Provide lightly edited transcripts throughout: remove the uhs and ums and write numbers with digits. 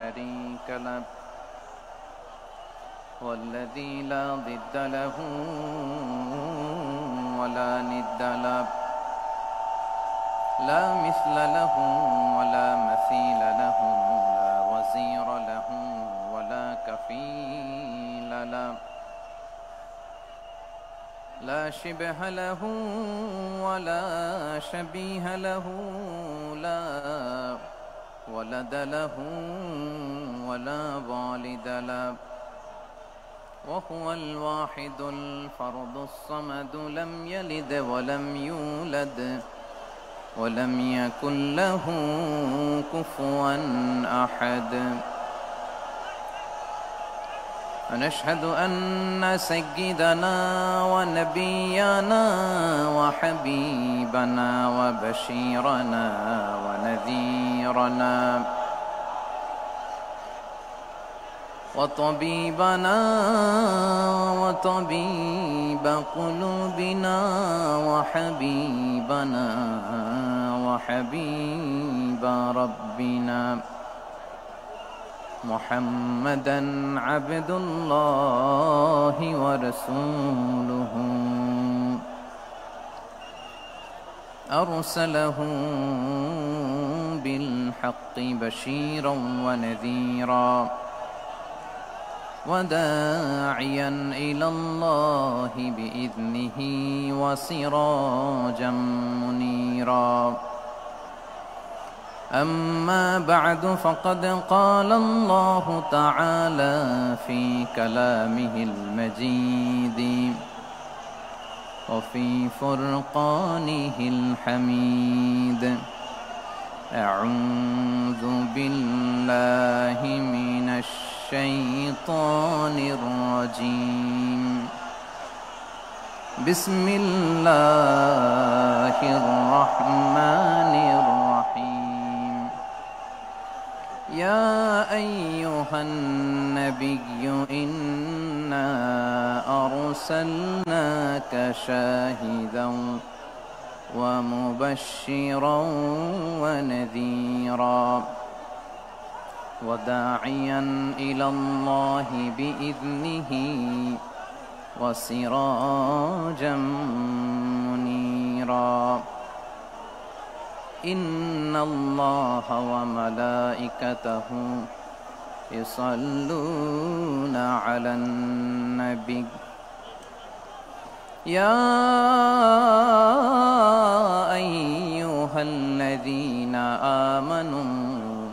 شريك له والذي لا ضد له ولا ند له لا مثل له ولا مثيل له لا وزير له ولا كفيل له لا شبه له ولا شبيه له لا ولد له ولا والد له وهو الواحد الفرد الصمد لم يلد ولم يولد ولم يكن له كفوا أحد ونشهد أن سيدنا ونبينا وحبيبنا وبشيرنا ونذيرنا وطبيبنا وطبيب قلوبنا وحبيبنا وحبيب ربنا محمدا عبد الله ورسوله أرسله بالحق بشيرا ونذيرا وداعيا إلى الله بإذنه وسراجا منيرا أما بعد فقد قال الله تعالى في كلامه المجيد وفي فرقانه الحميد أعوذ بالله من الشيطان الرجيم بسم الله الرحمن الرحيم يا أيها النبي إنا أرسلناك شاهدا ومبشرا ونذيرا وداعيا إلى الله بإذنه وسراجا منيرا إن الله وملائكته يصلون على النبي يا أيها الذين آمنوا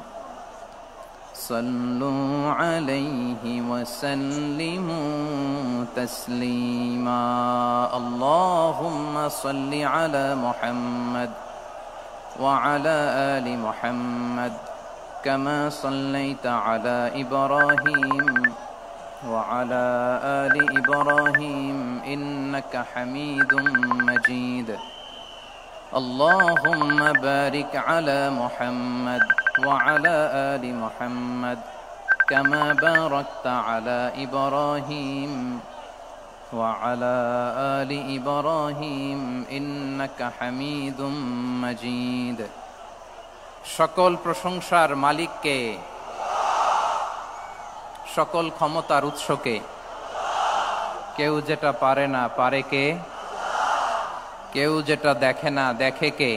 صلوا عليه وسلموا تسليما اللهم صل على محمد وعلى آل محمد كما صليت على إبراهيم وعلى آل إبراهيم إنك حميد مجيد اللهم بارك على محمد وعلى آل محمد كما باركت على إبراهيم وعلى آل إبراهيم إنك حميد مجيد সকল প্রশংসার মালিককে সকল ক্ষমতার উৎসকে কেউ যেটা পারে না পারে কে কেউ যেটা দেখে না দেখে কে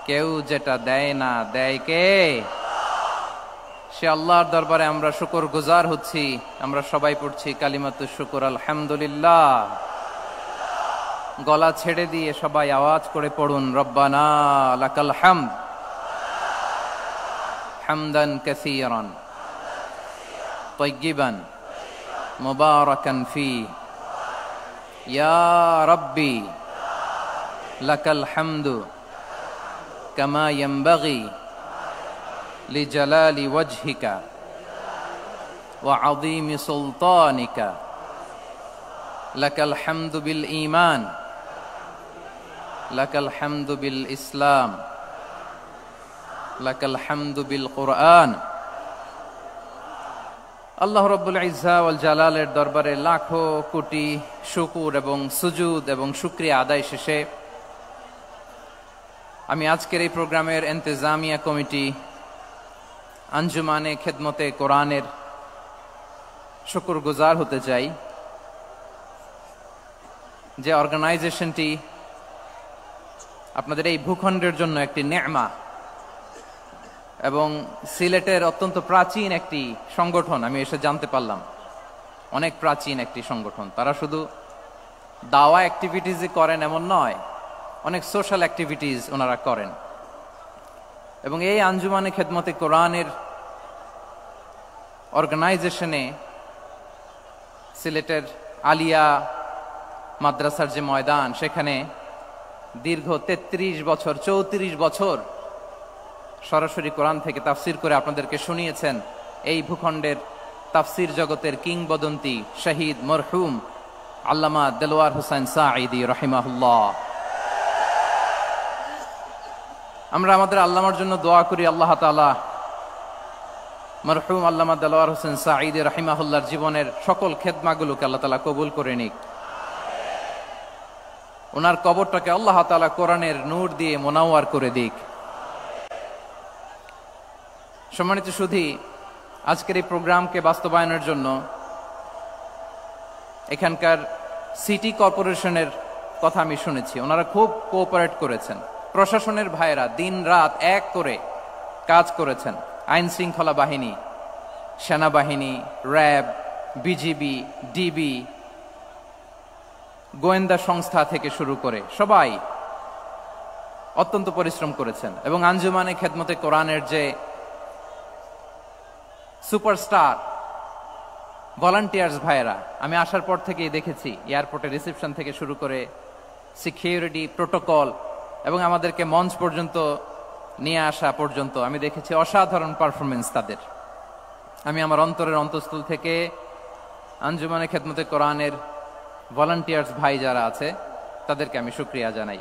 কেউ যেটা দেয় না দেয় কে সে আল্লাহর দরবারে আমরা শুকর গুজার হচ্ছি আমরা সবাই পড়ছি কালিমাতুশ শুকর আলহামদুলিল্লাহ গলা ছেড়ে দিয়ে সবাই আওয়াজ করে পড়ুন রব্বানা লাকাল হামদ হামদান কাসীরান طيبا مباركا فيه يا ربي لك الحمد كما ينبغي لجلال وجهك وعظيم سلطانك لك الحمد بالإيمان لك الحمد بالإسلام لك الحمد بالقرآن আল্লাহ রাব্বুল ইজ্জা ওয়াল জালালের দরবারে লাখো কোটি শুকর এবং সুজুদ এবং শুকরিয়া আদায় শেষে আমি আজকের এই প্রোগ্রামের ইন্তেজামিয়া কমিটি আঞ্জুমানে খেদমতে কোরআনের শুকরগুজার হতে চাই যে অর্গানাইজেশনটি আপনাদের এই ভূখণ্ডের জন্য একটি নেমা এবং সিলেটের অত্যন্ত প্রাচীন একটি সংগঠন। আমি এসে জানতে পারলাম অনেক প্রাচীন একটি সংগঠন। তারা শুধু দাওয়া অ্যাক্টিভিটিসই করেন এমন নয়, অনেক সোশ্যাল অ্যাক্টিভিটিস ওনারা করেন। এবং এই আঞ্জুমানে খেদমতে কোরআনের অর্গানাইজেশনে সিলেটের আলিয়া মাদ্রাসার যে ময়দান, সেখানে দীর্ঘ 33 বছর 34 বছর সরাসরি কোরআন থেকে তাফসির করে আপনাদেরকে শুনিয়েছেন এই ভূখণ্ডের তাফসির জগতের কিংবদন্তি শহীদ মরহুম আল্লামা দেলোয়ার হোসেন সাঈদী রাহিমাহুল্লাহ। আমরা আমাদের আল্লামার জন্য দোয়া করি, আল্লাহ তাআলা মরহুম আল্লামা দেলোয়ার হোসেন সাঈদী রাহিমাহুল্লাহর জীবনের সকল খেদমাগুলোকে আল্লাহ তাআলা কবুল করে নিক। ওনার কবরটাকে আল্লাহ তাআলা কোরআনের নূর দিয়ে মোনাওয়ার করে দিক। সম্মানিত সুধী, আজকের এই প্রোগ্রামকে বাস্তবায়নের জন্য এখানকার সিটি কর্পোরেশনের কথা আমি শুনেছি, ওনারা খুব কোঅপারেট করেছেন। প্রশাসনের ভাইয়েরা দিন রাত এক করে কাজ করেছেন। আইন শৃঙ্খলা বাহিনী, সেনাবাহিনী, র্যাব, বিজিবি, ডিবি, গোয়েন্দা সংস্থা থেকে শুরু করে সবাই অত্যন্ত পরিশ্রম করেছেন। এবং আঞ্জুমানে খেদমতে কোরআনের যে সুপারস্টার ভলান্টিয়ার্স ভাইয়েরা, আমি আসার পর থেকেই দেখেছি এয়ারপোর্টে রিসেপশন থেকে শুরু করে সিকিউরিটি প্রোটোকল এবং আমাদেরকে মঞ্চ পর্যন্ত নিয়ে আসা পর্যন্ত আমি দেখেছি অসাধারণ পারফরমেন্স তাদের। আমি আমার অন্তরের অন্তঃস্থল থেকে আঞ্জুমানে খেদমতে কোরআনের ভলান্টিয়ার্স ভাই যারা আছে তাদেরকে আমি শুকরিয়া জানাই।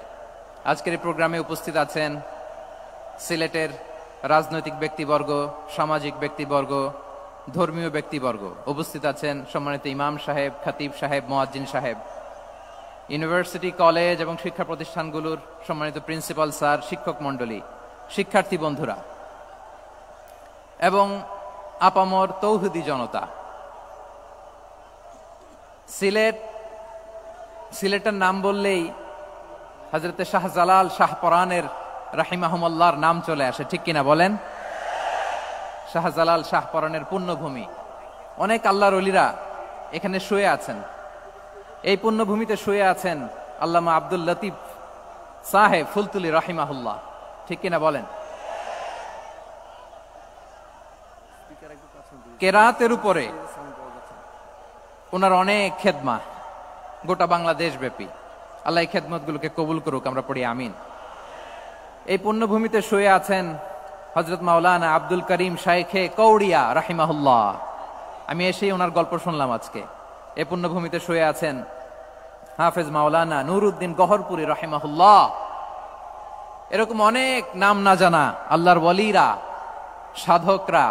আজকের এই প্রোগ্রামে উপস্থিত আছেন সিলেটের রাজনৈতিক ব্যক্তিবর্গ, সামাজিক ব্যক্তিবর্গ, ধর্মীয় ব্যক্তিবর্গ। উপস্থিত আছেন সম্মানিত ইমাম সাহেব, খতিব সাহেব, মুয়াজ্জিন সাহেব, ইউনিভার্সিটি, কলেজ এবং শিক্ষা প্রতিষ্ঠানগুলোর সম্মানিত প্রিন্সিপাল স্যার, শিক্ষক মণ্ডলী, শিক্ষার্থী বন্ধুরা এবং আপামর তৌহিদি জনতা। সিলেটের নাম বললেই হযরতে শাহজালাল শাহপরানের রাহিমাহুমুল্লাহর নাম চলে আসে, ঠিক কিনা বলেন? শাহজালাল শাহপরানের পুণ্যভূমি। অনেক আল্লাহর ওলিরা এখানে শুয়ে আছেন। এই পুণ্যভূমিতে শুয়ে আছেন আল্লামা আব্দুল লতিফ সাহেব ফুলতুলি রাহিমাহুল্লাহ, ঠিক কিনা বলেন? কেরাতের উপরে ওনার অনেক খেদমা গোটা বাংলাদেশ ব্যাপী। আল্লাহ এই খেদমতগুলোকে কবুল করুক, আমরা পড়ি আমিন। এই পুণ্যভূমিতে শুয়ে আছেন হযরত মাওলানা আব্দুল করিম শাইখে কৌড়িয়া রাহিমাহুল্লাহ। আমি এসেই ওনার গল্প শুনলাম আজকে। এই পুণ্যভূমিতে শুয়ে আছেন হাফেজ মাওলানা নুরউদ্দিন গহরপুরী রাহিমাহুল্লাহ। এরকম অনেক নাম না জানা আল্লাহর ওয়ালিরা, সাধকরা,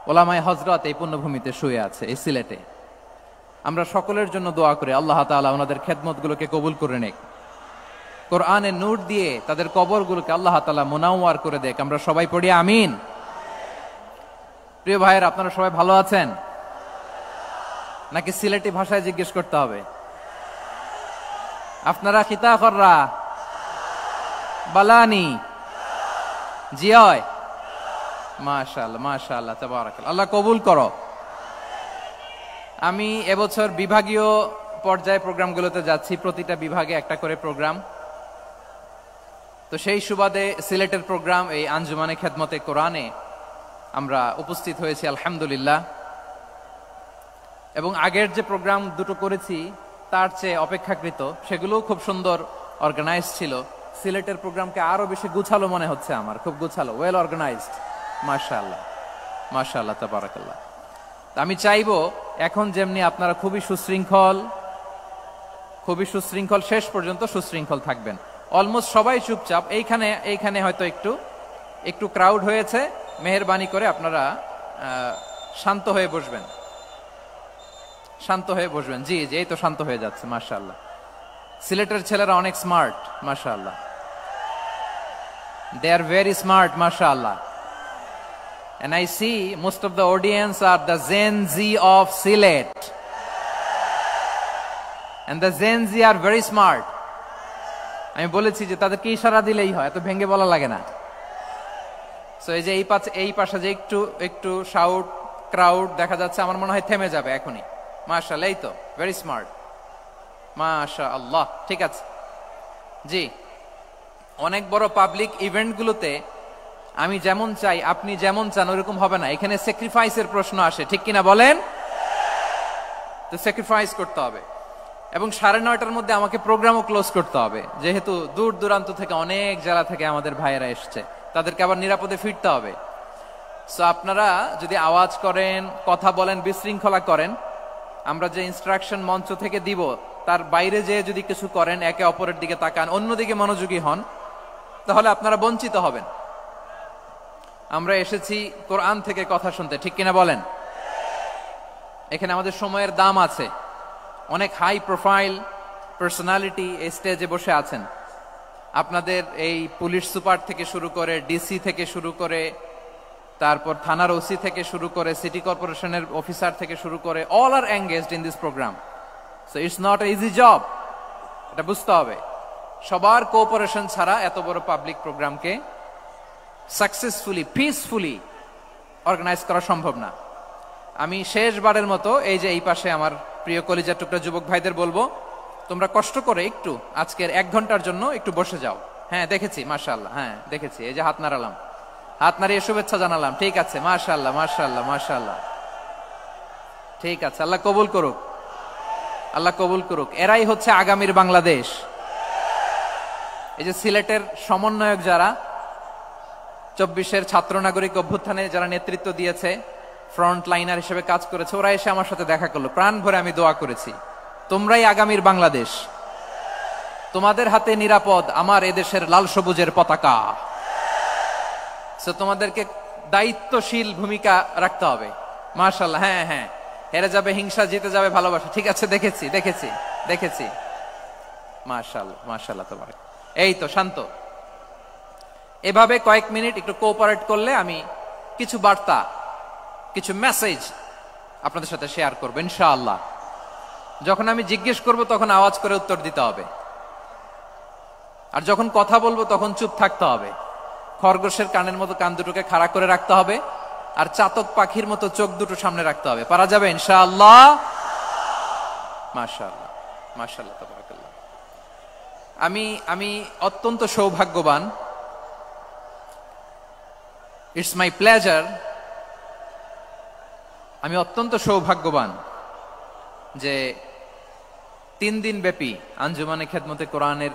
ওলামায়ে হযরত এই পুণ্যভূমিতে শুয়ে আছে এই সিলেটে। আমরা সকলের জন্য দোয়া করি আল্লাহ তাআলা ওনাদের খেদমতগুলোকে কবুল করে নেক, কোরআনের নূর দিয়ে তাদের কবরগুলোকে আল্লাহ তাআলা মুনাওয়ার করে দেখ। আমরা সবাই পড়ি আমিন। প্রিয় ভাইয়ের, আপনারা সবাই ভালো আছেন নাকি সিলেটি ভাষায় জিজ্ঞেস করতে হবে? আপনারা খিতা কররা বালানি জিয়? মাশাআল্লাহ মাশাআল্লাহ তাবারাকাল্লাহ, আল্লাহ কবুল করো। আমি এবছর বিভাগীয় পর্যায়ে প্রোগ্রামগুলোতে যাচ্ছি, প্রতিটা বিভাগে একটা করে প্রোগ্রাম। তো সেই সুবাদে সিলেটের প্রোগ্রাম এই আঞ্জুমানে খেদমতে কোরআনে আমরা উপস্থিত হয়েছি আলহামদুলিল্লাহ। এবং আগের যে প্রোগ্রাম দুটো করেছি তার চেয়ে অপেক্ষাকৃত সেগুলোও খুব সুন্দর অর্গানাইজ ছিল। সিলেটের প্রোগ্রামকে আরো বেশি গুছালো মনে হচ্ছে আমার, খুব গুছালো, ওয়েল অর্গানাইজড। মাশাআল্লাহ মাশাআল্লাহ তাবারাকাল্লাহ। আমি চাইবো এখন যেমনি আপনারা খুবই সুশৃঙ্খল শেষ পর্যন্ত সুশৃঙ্খল থাকবেন। অলমোস্ট সবাই চুপচাপ, এইখানে হয়তো একটু ক্রাউড হয়েছে, মেহেরবানি করে আপনারা শান্ত হয়ে বসবেন, শান্ত হয়ে বসবেন। জি জি, এই তো শান্ত হয়ে যাচ্ছে। মাশাআল্লাহ, সিলেটের ছেলেরা অনেক স্মার্ট, মাশাআল্লাহ, দে আর ভেরি স্মার্ট, মাশাআল্লাহ। And I see most of the audience are the Gen Z of Sylhet. And the Gen Z are very smart. আমি বলেছি যে তাদেরকে ইশারা দিলেই হয়, এত ভেঙে বলা লাগে না। সো এই যে এই পাশে যে একটু একটু শাউট ক্রাউড দেখা যাচ্ছে, আমার মনে হয় থেমে যাবে এখনই। মাশাআল্লাহ, এই তো ভেরি স্মার্ট, মাশাআল্লাহ। ঠিক আছে জি, অনেক বড় পাবলিক ইভেন্টগুলোতে আমি যেমন চাই আপনি যেমন চান ওরকম হবে না, এখানে স্যাক্রিফাইসের প্রশ্ন আসে, ঠিক কিনা বলেন? তো স্যাক্রিফাইস করতে হবে এবং 9:30টার মধ্যে আমাকে প্রোগ্রামও ক্লোজ করতে হবে, যেহেতু দূর দূরান্ত থেকে অনেক জেলা থেকে আমাদের ভাইয়েরা এসছে, তাদেরকে আবার নিরাপদে ফিরতে হবে। সো আপনারা যদি আওয়াজ করেন, কথা বলেন, বিশৃঙ্খলা করেন, আমরা যে ইনস্ট্রাকশন মঞ্চ থেকে দিব তার বাইরে যেয়ে যদি কিছু করেন, একে অপরের দিকে তাকান, অন্যদিকে মনোযোগী হন, তাহলে আপনারা বঞ্চিত হবেন। আমরা এসেছি কোরআন থেকে কথা শুনতে, ঠিক কিনা বলেন? এখানে আমাদের সময়ের দাম আছে। অনেক হাই প্রোফাইল পার্সোনালিটি এই স্টেজে বসে আছেন। আপনাদের এই পুলিশ সুপার থেকে শুরু করে, ডিসি থেকে শুরু করে, তারপর থানার ওসি থেকে শুরু করে, সিটি কর্পোরেশনের অফিসার থেকে শুরু করে, all are engaged in this programme. So it's not a easy job, এটা বুঝতে হবে। সবার কোঅপারেশন ছাড়া এত বড় পাবলিক প্রোগ্রামকে সাকসেসফুলি, পিসফুলি অর্গানাইজ করা সম্ভব না। আমি শেষবারের মতো এই যে এই পাশে আমার প্রিয় কলিজার টুকরা যুবক ভাইদের বলবো, তোমরা কষ্ট করে একটু আজকের 1 ঘন্টার জন্য একটু বসে যাও। হ্যাঁ দেখেছি, মাশাআল্লাহ, হ্যাঁ দেখেছি, এই যে হাত নাড়ালাম, হাত নাড়িয়ে শুভেচ্ছা জানালাম, ঠিক আছে, মাশাআল্লাহ মাশাআল্লাহ মাশাআল্লাহ, ঠিক আছে, আল্লাহ কবুল করুক, আল্লাহ কবুল করুক। এরাই হচ্ছে আগামীর বাংলাদেশ। এই যে সিলেটের সমন্বয়ক যারা 24-এর ছাত্র নাগরিক অভ্যুত্থানে যারা নেতৃত্ব দিয়েছে, ফ্রন্ট লাইনার হিসেবে কাজ করেছে, ওরা এসে আমার সাথে দেখা করলো, প্রাণ ভরে আমি দোয়া করেছি, তোমরাই আগামীর বাংলাদেশ, তোমাদের হাতে নিরাপদ আমার এদেশের লাল সবুজের পতাকা। সো তোমাদেরকে দায়িত্বশীল ভূমিকা রাখতে হবে। মাশাআল্লাহ, হ্যাঁ হ্যাঁ, হেরে যাবে হিংসা, জিতে যাবে ভালোবাসা, ঠিক আছে, দেখেছি দেখেছি দেখেছি, মাশাআল্লাহ মাশাআল্লাহ, তোমার এই তো শান্ত। এভাবে কয়েক মিনিট একটু কোঅপারেট করলে আমি কিছু বার্তা, কিছু মেসেজ আপনাদের সাথে শেয়ার করবো ইনশাআল্লাহ। যখন আমি জিজ্ঞেস করব তখন আওয়াজ করে উত্তর দিতে হবে, আর যখন কথা বলবো তখন চুপ থাকতে হবে। খরগোশের কানের মতো কান দুটোকে খাড়া করে রাখতে হবে, আর চাতক পাখির মতো চোখ দুটো সামনে রাখতে হবে। পারা যাবে ইনশাআল্লাহ? মাশাআল্লাহ মাশাআল্লাহ, তাবারাকাল্লাহ। আমি অত্যন্ত সৌভাগ্যবান, ইটস মাই প্লেজার, আমি অত্যন্ত সৌভাগ্যবান যে 3 দিন ব্যাপী আঞ্জুমানে খেদমতে কোরআনের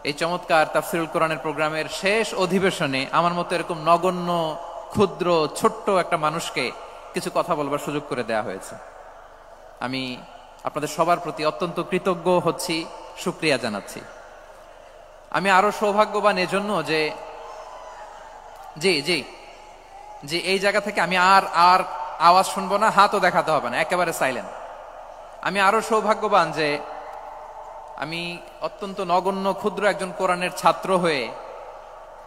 এই চমৎকার তাফসিরুল কোরআনের প্রোগ্রামের শেষ অধিবেশনে আমার মতো এরকম নগণ্য, ক্ষুদ্র, ছোট্ট একটা মানুষকে কিছু কথা বলবার সুযোগ করে দেয়া হয়েছে। আমি আপনাদের সবার প্রতি অত্যন্ত কৃতজ্ঞ হচ্ছি, শুকরিয়া জানাচ্ছি। আমি আরো সৌভাগ্যবান এজন্য যে জি জি জি এই জায়গা থেকে আমি আর আওয়াজ শুনবো না, হাতও দেখাতে হবে না, একেবারে সাইলেন্ট। আমি আরো সৌভাগ্যবান যে আমি অত্যন্ত নগণ্য ক্ষুদ্র একজন কোরআনের ছাত্র হয়ে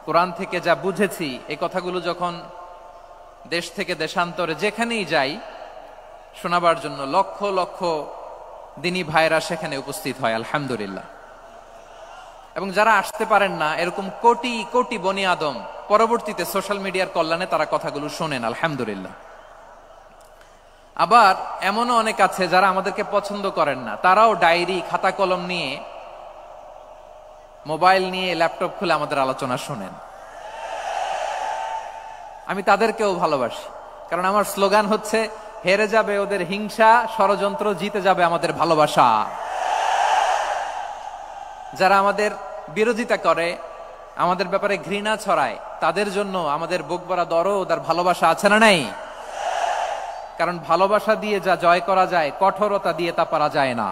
কোরআন থেকে যা বুঝেছি, এই কথাগুলো যখন দেশ থেকে দেশান্তরে যেখানেই যাই শোনাবার জন্য লক্ষ লক্ষ দিনী ভাইরা সেখানে উপস্থিত হয়, আলহামদুলিল্লাহ। এবং যারা আসতে পারেন না, এরকম কোটি কোটি বনি আদম পরবর্তীতে সোশ্যাল মিডিয়ার কল্যাণে তারা কথাগুলো শোনেন, আলহামদুলিল্লাহ। আবার এমনও অনেক আছে যারা আমাদেরকে পছন্দ করেন না, তারাও ডায়েরি, খাতা কলম নিয়ে, মোবাইল নিয়ে, ল্যাপটপ খুলে আমাদের আলোচনা শোনেন। আমি তাদেরকেও ভালোবাসি, কারণ আমার স্লোগান হচ্ছে, হেরে যাবে ওদের হিংসা, ষড়যন্ত্র, জিতে যাবে আমাদের ভালোবাসা। যারা আমাদের বিরোধিতা করে, আমাদের ব্যাপারে ঘৃণা ছড়ায়, তাদের জন্য আমাদের বুক ভরা দরদ আর ভালোবাসা আছে না নাই? কারণ ভালোবাসা দিয়ে যা জয় করা যায়, কঠোরতা দিয়ে তা পারা যায় না।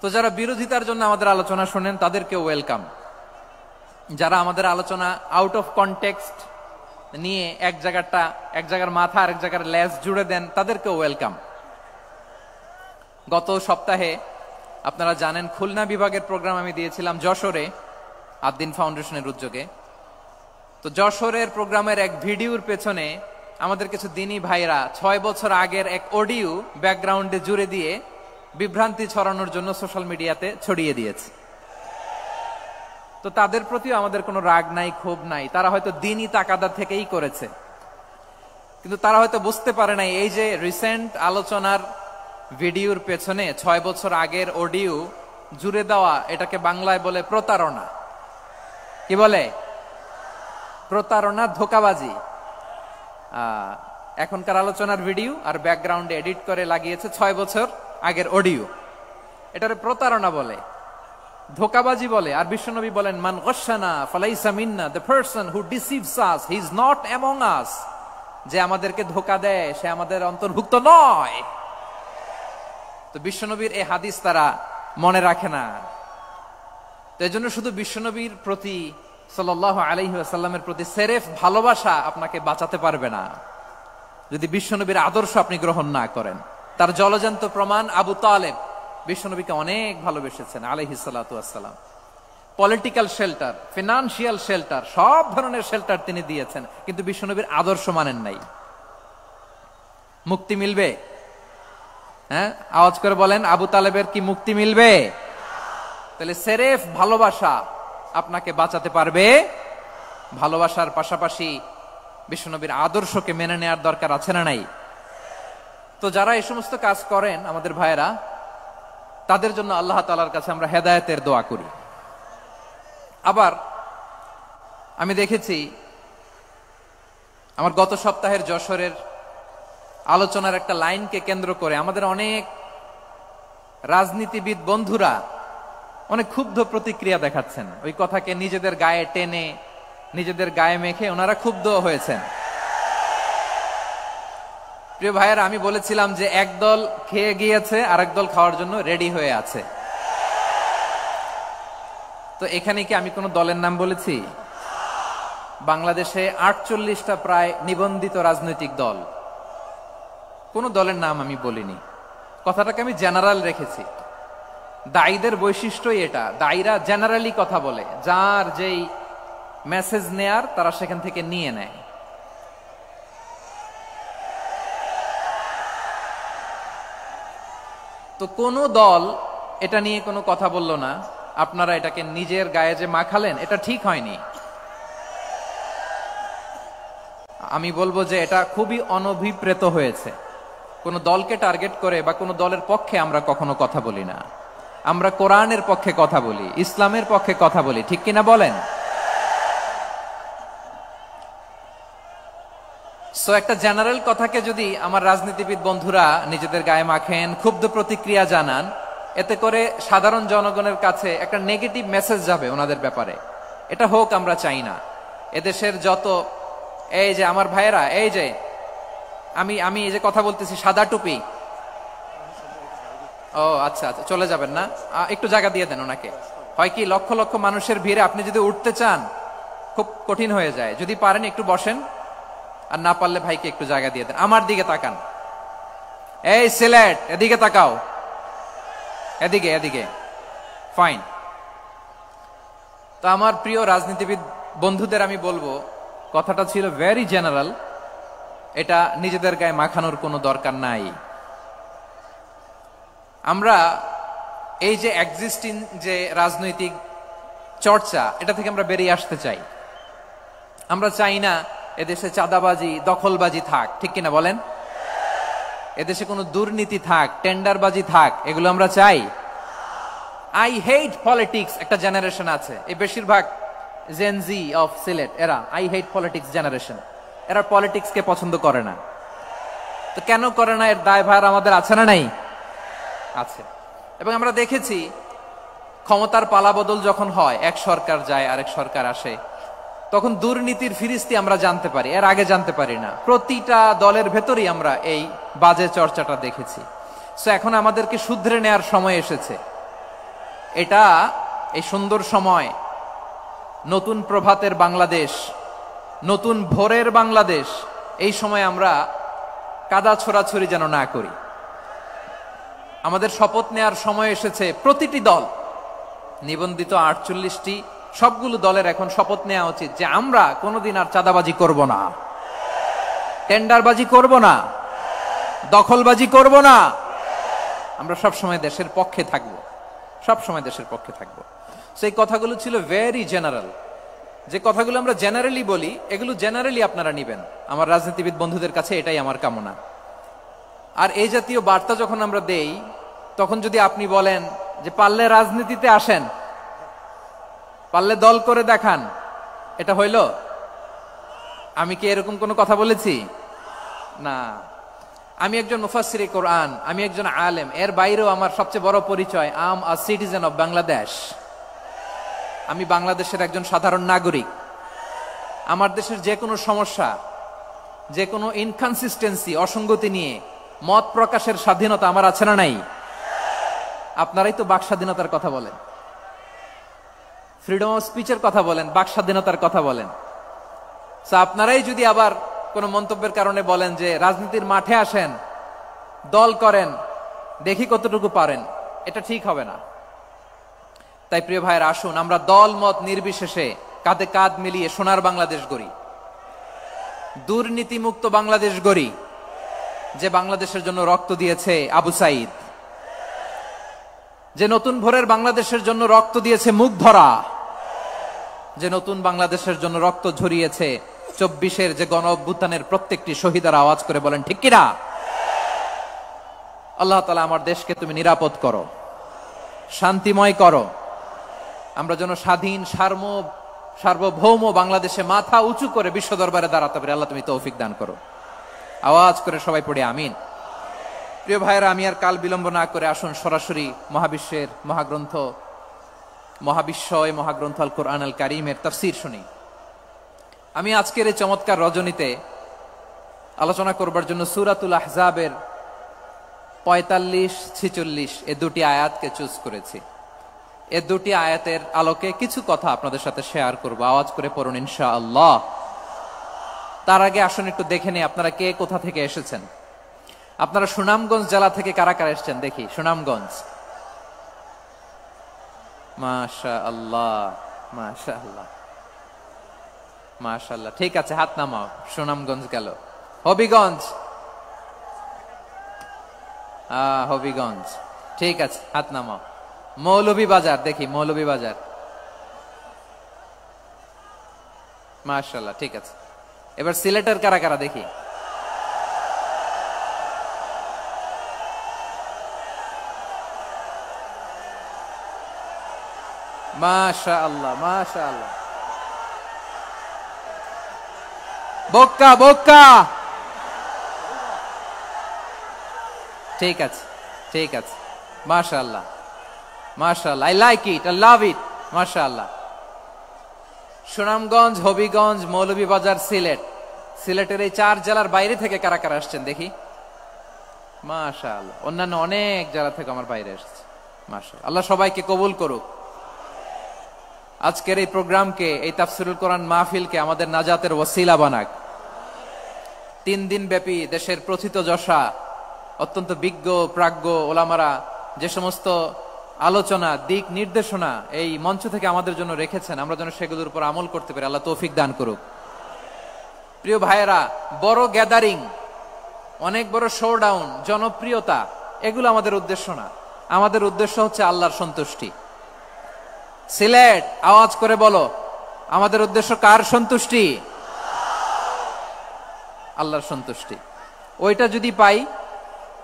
তো যারা বিরোধিতার জন্য আমাদের আলোচনা শোনেন তাদেরকে ওয়েলকাম। যারা আমাদের আলোচনা আউট অফ কনটেক্সট নিয়ে এক জায়গার মাথা আর এক জায়গার লেজ জুড়ে দেন, তাদেরকে ওয়েলকাম। গত সপ্তাহে আপনারা জানেন খুলনা বিভাগের প্রোগ্রাম আমি দিয়েছিলাম যশোরে, আদ্দিন ফাউন্ডেশনের উদ্যোগে। তো যশোরের প্রোগ্রামের এক ভিডিওর পেছনে আমাদের কিছু দিনী ভাইরা 6 বছর আগের এক অডিও ব্যাকগ্রাউন্ডে জুড়ে দিয়ে বিভ্রান্তি ছড়ানোর জন্য সোশ্যাল মিডিয়াতে ছড়িয়ে দিয়েছে। তো তাদের প্রতিও আমাদের কোনো রাগ নাই, ক্ষোভ নাই। তারা হয়তো দিনই তাকাদা থেকেই করেছে, কিন্তু তারা হয়তো বুঝতে পারে নাই এই যে রিসেন্ট আলোচনার ভিডিওর পেছনে 6 বছর আগের অডিও জুড়ে দেওয়া, এটাকে বাংলায় বলে প্রতারণা। কি বলে? প্রতারণা, ধোঁকাবাজি। এখনকার আলোচনার ভিডিও আর ব্যাকগ্রাউন্ডে এডিট করে লাগিয়েছে 6 বছর আগের অডিও। এটারে প্রতারণা বলে, ধোঁকাবাজি বলে। আর বিশ্বনবী বলেন, মান গশানা ফালাইসা মিন্না, the person who deceives us he is not among us. যে আমাদেরকে ধোঁকা দেয় সে আমাদের অন্তর্ভুক্ত নয়। তো বিশ্বনবীর এই হাদিস তারা মনে রাখে না। তো এই জন্য শুধু বিশ্বনবীর প্রতি সাল্লাল্লাহু আলাইহি ওয়াসাল্লামের প্রতি সেরেফ ভালোবাসা আপনাকে বাঁচাতে পারবে না যদি বিশ্বনবীর আদর্শ আপনি গ্রহণ না করেন। তার জলজান্ত প্রমাণ, আবু তালেব বিশ্বনবীকে অনেক ভালোবেসেছেন আলাইহিস সালাতু ওয়াসসালাম। পলিটিক্যাল শেল্টার, ফিনান্সিয়াল শেল্টার, সব ধরনের শেল্টার তিনি দিয়েছেন, কিন্তু বিশ্বনবীর আদর্শ মানেন নাই। মুক্তি মিলবে? হ্যাঁ, আওয়াজ করে বলেন, আবু তালেবের কি মুক্তি মিলবে? তাহলে সেরেফ ভালোবাসা আপনাকে বাঁচাতে পারবে। ভালোবাসার পাশাপাশি বিশ্বনবীর আদর্শকে মেনে নেওয়ার দরকার আছে না নাই? তো যারা এই সমস্ত কাজ করেন আমাদের ভাইয়েরা, তাদের জন্য আল্লাহ তাআলার কাছে আমরা হেদায়েতের দোয়া করি। আবার আমি দেখেছি আমার গত সপ্তাহের যশোরের আলোচনার একটা লাইনকে কেন্দ্র করে আমাদের অনেক রাজনীতিবিদ বন্ধুরা অনেক ক্ষুব্ধ প্রতিক্রিয়া দেখাচ্ছেন। ওই কথাকে নিজেদের গায়ে টেনে, নিজেদের গায়ে মেখে ওনারা ক্ষুব্ধ হয়েছেন। প্রিয় ভাইয়েরা, আমি বলেছিলাম যে একদল খেয়ে গিয়েছে, আরেক দল খাওয়ার জন্য রেডি হয়ে আছে। তো এখানে কি আমি কোন দলের নাম বলেছি? বাংলাদেশে 48টা প্রায় নিবন্ধিত রাজনৈতিক দল, কোন দলের নাম আমি বলিনি। কথাটাকে আমি জেনারেল রেখেছি। দায়ীদের বৈশিষ্ট্যই এটা, দায়ীরা জেনারেলি কথা বলে, যার যেই মেসেজ নেয়ার তারা সেখান থেকে নিয়ে নেয়। তো কোন দল এটা নিয়ে কোনো কথা বলল না। আপনারা এটাকে নিজের গায়ে যে মাখালেন, এটা ঠিক হয়নি। আমি বলবো যে এটা খুবই অনভিপ্রেত হয়েছে। কোন দলকে টার্গেট করে বা কোন দলের পক্ষে আমরা কখনো কথা বলি না। আমরা কোরআনের পক্ষে কথা বলি, ইসলামের পক্ষে কথা বলি, ঠিক কিনা বলেন? সো একটা জেনারেল কথাকে যদি আমার রাজনীতিবিদ বন্ধুরা নিজেদের গায়ে মাখেন, ক্ষুব্ধ প্রতিক্রিয়া জানান, এতে করে সাধারণ জনগণের কাছে একটা নেগেটিভ মেসেজ যাবে ওনাদের ব্যাপারে। এটা হোক আমরা চাই না। এদেশের যত এই যে আমার ভাইয়েরা, এই যে আমি এই যে কথা বলতেছি, সাদা টুপি, ও আচ্ছা আচ্ছা, চলে যাবেন না? একটু জায়গা দিয়ে দেন ওনাকে। হয় কি, লক্ষ লক্ষ মানুষের ভিড়ে আপনি যদি উঠতে চান খুব কঠিন হয়ে যায়। যদি পারেন একটু বসেন, আর না পারলে ভাইকে একটু জায়গা দিয়ে দেন। আমার দিকে তাকান, এই সিলেট, এদিকে তাকাও, এদিকে এদিকে, ফাইন। তো আমার প্রিয় রাজনীতিবিদ বন্ধুদের আমি বলবো, কথাটা ছিল ভেরি জেনারেল, এটা নিজেদের গায়ে মাখানোর কোনো দরকার নাই। আমরা এই যে এক্সিস্টিং যে রাজনৈতিক চর্চা, এটা থেকে আমরা বেরিয়ে আসতে চাই। আমরা চাই না এদেশে চাঁদাবাজি, দখলবাজি থাক, ঠিক কিনা বলেন? এদেশে কোনো দুর্নীতি থাক, টেন্ডারবাজি থাক, এগুলো আমরা চাই? আই হেট পলিটিক্স একটা জেনারেশন আছে, এই বেশিরভাগ জেনজি অফ সিলেট, এরা আই হেট পলিটিক্স জেনারেশন। এরা পলিটিক্সকে পছন্দ করে না। তো কেন করে না, এর দায়ভার আমাদের আছে না নাই? আছে। এবং আমরা দেখেছি ক্ষমতার পালাবদল যখন হয়, এক সরকার যায় আরেক সরকার আসে, তখন দুর্নীতির ফিরিস্তি আমরা জানতে পারি, এর আগে জানতে পারি না। প্রতিটা দলের ভেতরেই আমরা এই বাজে চর্চাটা দেখেছি। সো এখন আমাদেরকে শুধরে নেয়ার সময় এসেছে। এটা এই সুন্দর সময়, নতুন প্রভাতের বাংলাদেশ, নতুন ভোরের বাংলাদেশ, এই সময় আমরা কাদা ছোড়াছুরি যেন না করি। আমাদের শপথ নেয়ার সময় এসেছে। প্রতিটি দল, নিবন্ধিত 48টি সবগুলো দলের এখন শপথ নেওয়া উচিত যে আমরা কোনোদিন আর চাঁদাবাজি করব না, টেন্ডারবাজি করব না, দখলবাজি করব না। আমরা সবসময় দেশের পক্ষে থাকব, সবসময় দেশের পক্ষে থাকব। সেই কথাগুলো ছিল ভেরি জেনারেল। যে কথাগুলো আমরা জেনারেলি বলি, এগুলো জেনারেলি আপনারা নিবেন। আমার রাজনীতিবিদ বন্ধুদের কাছে এটাই আমার কামনা। আর এই জাতীয় বার্তা যখন আমরা দেই, তখন যদি আপনি বলেন যে পারলে রাজনীতিতে আসেন, পারলে দল করে দেখান, এটা হইল? আমি কি এরকম কোনো কথা বলেছি? না। আমি একজন মুফাসসিরে কোরআন, আমি একজন আলেম, এর বাইরেও আমার সবচেয়ে বড় পরিচয় আম আ সিটিজেন অফ বাংলাদেশ। আমি বাংলাদেশের একজন সাধারণ নাগরিক। আমার দেশের যে কোনো সমস্যা, যে কোনো ইনকনসিস্টেন্সি, অসঙ্গতি নিয়ে মত প্রকাশের স্বাধীনতা আমার আছে না নাই? আপনারাই তো বাক স্বাধীনতার কথা বলেন, ফ্রিডম অফ স্পিচের কথা বলেন, বাক স্বাধীনতার কথা বলেন। আপনারাই যদি আবার কোন মন্তব্যের কারণে বলেন যে রাজনীতির মাঠে আসেন, দল করেন, দেখি কতটুকু পারেন, এটা ঠিক হবে না। তাই প্রিয় ভাইয়ের, আসুন আমরা দল মত নির্বিশেষে কাঁধে কাঁধ মিলিয়ে সোনার বাংলাদেশ গড়ি, দুর্নীতিমুক্ত বাংলাদেশ গড়ি, যে বাংলাদেশের জন্য রক্ত দিয়েছে আবু সাইদ, যে নতুন ভোরের বাংলাদেশের জন্য রক্ত দিয়েছে মুগ্ধরা, যে নতুন বাংলাদেশের জন্য রক্ত ঝরিয়েছে 24-এর যে গণ অভ্যুত্থানের প্রত্যেকটি শহীদের। আওয়াজ করে বলেন ঠিক কিনা? আল্লাহ তাআলা আমার দেশকে তুমি নিরাপদ করো, শান্তিময় করো। আমরা যেন স্বাধীন সার্বভৌম বাংলাদেশে মাথা উঁচু করে বিশ্ব দরবারে দাঁড়াতে পারি। আল্লাহ তুমি তৌফিক দান করো। আওয়াজ করে সবাই পড়ি আমিন। প্রিয় ভাইয়েরা, আমি আর কাল বিলম্ব না করে আসুন সরাসরি মহাবিশ্বের মহাগ্রন্থ, মহাবিশ্বয় মহাগ্রন্থ আল কোরআন আল কারীমের তাফসীর শুনি। আমি আজকের এই চমৎকার রজনীতে আলোচনা করবার জন্য সূরাতুল আহজাবের 45-46 এই দুটি আয়াতকে চুজ করেছি। এই দুটি আয়াতের আলোকে কিছু কথা আপনাদের সাথে শেয়ার করব। আওয়াজ করে পড়ুন ইনশাআল্লাহ। তার আগে আসুন একটু দেখে নেই আপনারা কে কোথা থেকে এসেছেন। আপনারা সুনামগঞ্জ জেলা থেকে কারা কারা এসেছেন দেখি? সুনামগঞ্জ, মাশাআল্লাহ মাশাআল্লাহ মাশাআল্লাহ। ঠিক আছে, হাত নামাও। সুনামগঞ্জ গেল। হবিগঞ্জ, হবিগঞ্জ, ঠিক আছে, হাত নামাও। মৌলভীবাজার দেখি, মৌলভীবাজার, মাশাআল্লাহ, ঠিক আছে। এবার সিলেটের কারা কারা দেখি? মাশাআল্লাহ মাশাআল্লাহ। বক্কা বক্কা, ঠিক আছে ঠিক আছে, মাশাআল্লাহ মাশাআল্লাহ, I like it, I love it, মাশাআল্লাহ। সুনামগঞ্জ, হবিগঞ্জ, মৌলভীবাজার, সিলেট। সিলেটের এই 4 জেলার বাইরে থেকে কারা কারা আসছেন দেখি? মাশাআল্লাহ। অন্যান্য অনেক জেলা থেকে আমার বাইরে এসেছে, মাশাআল্লাহ। আল্লাহ সবাইকে কবুল করুক। আজকের এই প্রোগ্রামকে, এই তাফসীরুল কোরআন মাহফিলকে আমাদের নাজাতের ওসিলা বানাক। 3 দিন ব্যাপী দেশের প্রথিতযশা অত্যন্ত বিজ্ঞ প্রাজ্ঞ ওলামারা যে সমস্ত আলোচনা, দিক নির্দেশনা এই মঞ্চ থেকে আমাদের জন্য রেখেছেন, আমরা যেন সেগুলোর উপর আমল করতে পারি। আল্লাহ তৌফিক দান করুক। প্রিয় ভাইয়েরা, বড় গ্যাদারিং, অনেক বড় শোডাউন, জনপ্রিয়তা, এগুলো আমাদের উদ্দেশ্য না। আমাদের উদ্দেশ্য হচ্ছে আল্লাহর সন্তুষ্টি। সিলেট, আওয়াজ করে বলো, আমাদের উদ্দেশ্য কার সন্তুষ্টি? আল্লাহর সন্তুষ্টি। ওইটা যদি পাই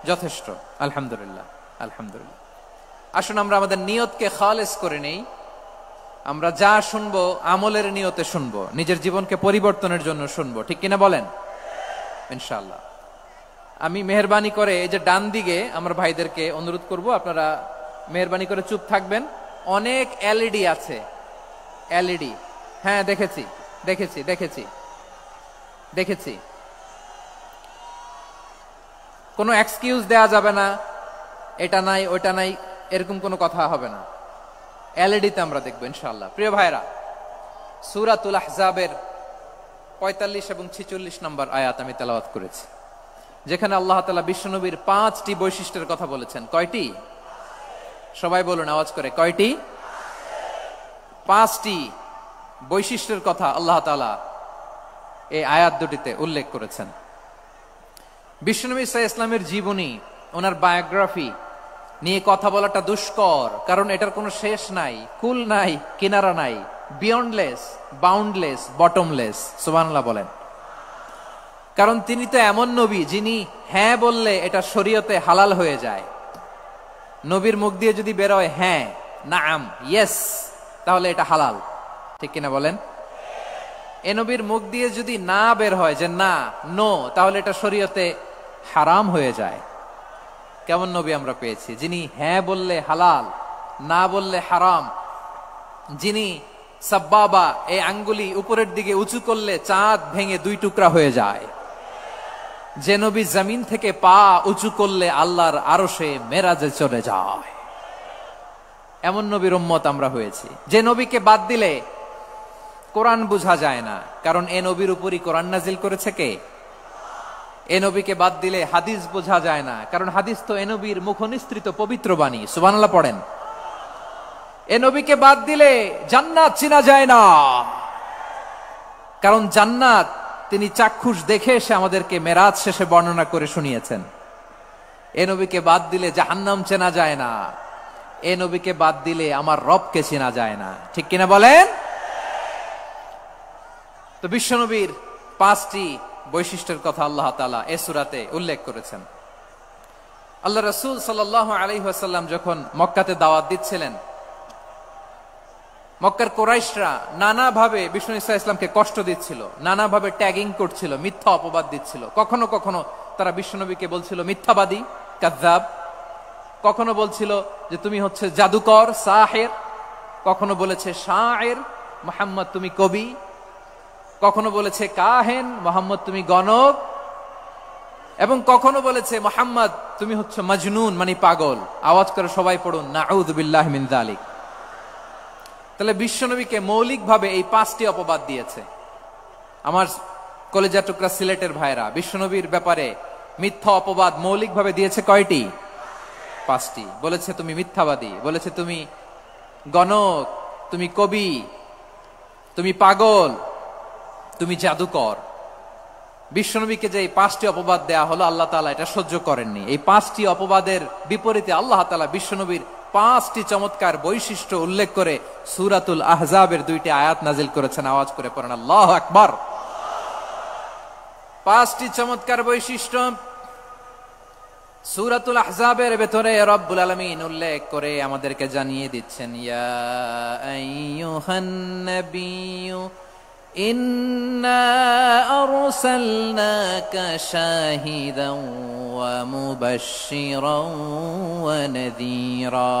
যথেষ্ট, আলহামদুলিল্লাহ আলহামদুলিল্লাহ। আসুন আমরা আমাদের নিয়তকে খালেস করে নেই। আমরা যা শুনবো আমলের নিয়তে শুনবো, নিজের জীবনকে পরিবর্তনের জন্য শুনবো, ঠিক কিনা বলেন? ইনশাআল্লাহ। আমি মেহেরবানি করে এই যে ডান দিকে আমার ভাইদেরকে অনুরোধ করব, আপনারা মেহেরবানি করে চুপ থাকবেন। অনেক এলইডি আছে, এলইডি, হ্যাঁ দেখেছি দেখেছি দেখেছি দেখেছি। কোনো এক্সকিউজ দেয়া যাবে না, এটা নাই ওইটা নাই, এরকম কোনো কথা হবে না। এলইডিতে আমরা দেখবো ইনশাআল্লাহ। প্রিয় ভাইরা, সূরাতুল আহজাবের 45 এবং 46 নম্বর আয়াত আমি তেলাওয়াত করেছি, যেখানে আল্লাহ তাআলা বিশ্বনবীর 5টি বৈশিষ্ট্যের কথা বলেছেন। কয়টি? সবাই বলুন আওয়াজ করে, কয়টি? 5টি। বৈশিষ্ট্যের কথা আল্লাহ তাআলা এই আয়াত দুটিতে উল্লেখ করেছেন। বিশ্বনবী সাল্লাল্লাহু আলাইহি ইসলামের জীবনী, ওনার বায়োগ্রাফি নিয়ে কথা বলাটা দুষ্কর, কারণ এটার কোনো শেষ নাই, কুল নাই, কিনারা নাই, বিয়ন্ডলেস, বাউন্ডলেস, বটমলেস। সুবহানাল্লাহ বলেন। কারণ তিনি তো এমন নবী যিনি হ্যাঁ বললে এটা শরীয়তে হালাল হয়ে যায়। নবীর মুখ দিয়ে যদি বেরোয় হ্যাঁ, নাম, ইয়েস, তাহলে এটা হালাল, ঠিক কিনা বলেন? এ নবীর মুখ দিয়ে যদি না বের হয় যে না, নো, তাহলে এটা শরীয়তে হারাম হয়ে যায়। কেমন নবী আমরা পেয়েছি, যিনি হ্যাঁ বললে হালাল, না বললে হারাম, যিনি সাব্বাবা এই আঙ্গুলি উপরের দিকে উঁচু করলে চাঁদ ভেঙে 2 টুকরা হয়ে যায়, যে নবী জমিন থেকে পা উঁচু করলে আল্লাহর আরশে মেরাজে চলে যায়, এমন নবীর উম্মত আমরা হয়েছি। যে নবীকে বাদ দিলে কোরআন বোঝা যায় না, কারণ এ নবীর উপরই কোরআন নাজিল করেছে কে? এ নবীকে বাদ দিলে হাদিস বোঝা যায় না, কারণ হাদিস তো এ নবীর মুখনিসৃত পবিত্র বাণী। সুবহানাল্লাহ পড়েন। এ নবীকে বাদ দিলে জান্নাত চেনা যায় না, কারণ জান্নাত তিনি চাক্ষুষ দেখে এসে আমাদেরকে মেরাজ শেষে বর্ণনা করে শুনিয়েছেন। এ নবীকে বাদ দিলে জাহান্নাম চেনা যায় না, এ নবীকে বাদ দিলে আমার রবকে চেনা যায় না, ঠিক কিনা বলেন? তো বিশ্বনবীর 5টি বৈশিষ্ট্যের কথা আল্লাহ তাআলা এই সূরাতে উল্লেখ করেছেন। আল্লাহ রাসূল সাল্লাল্লাহু আলাইহি ওয়াসাল্লাম যখন মক্কাতে দাওয়াত দিচ্ছিলেন, মক্কার কুরাইশরা নানাভাবে বিষ্ণু ইসা ইসলামকে কষ্ট দিচ্ছিল, নানাভাবে ট্যাগিং করছিল, মিথ্যা অপবাদ দিচ্ছিল। কখনো কখনো তারা বিশ্বনবীকে বলছিল মিথ্যাবাদী, কাযযাব। কখনো বলছিল যে তুমি হচ্ছে জাদুকর, সাহির। কখনো বলেছে শায়ের, মুহাম্মদ তুমি কবি। কখনো বলেছে কাহেন, মুহাম্মদ তুমি গণক। এবং কখনো বলেছে মুহাম্মদ তুমি হচ্ছে মজনুন, মানে পাগল। আওয়াজ করে সবাই পড়ুন নাউযু বিল্লাহি মিন যালিক। তাহলে বিশ্বনবীকে মৌলিকভাবে এই 5টি অপবাদ দিয়েছে। আমার কলেজা টুকরা সিলেটের ভাইরা, বিশ্বনবীর ব্যাপারে মিথ্যা অপবাদ মৌলিকভাবে দিয়েছে কয়টি? 5টি। বলেছে তুমি মিথ্যাবাদী, বলেছে তুমি গণক, তুমি কবি, তুমি পাগল, তুমি জাদুকর। বিশ্বনবীকে যে এই 5টি অপবাদ দেয়া হলো, আল্লাহ তাআলা এটা সহ্য করেননি। এই 5টি অপবাদের বিপরীতে আল্লাহ তাআলা বিশ্বনবীর 5টি চমৎকার বৈশিষ্ট্য উল্লেখ করে সূরাতুল আহজাবের 2টি আয়াত নাজিল করেছেন। আওয়াজ করে পড়েন আল্লাহু আকবার। 5টি চমৎকার বৈশিষ্ট্য সূরাতুল আহজাবের ভেতরে রব্বুল আলামিন উল্লেখ করে আমাদেরকে জানিয়ে দিচ্ছেন, ইয়া আইয়ুহান নাবিয়্যু ইন্না আরসালনাকা শাহিদান ওয়া মুবাশশিরান ওয়া নাযীরা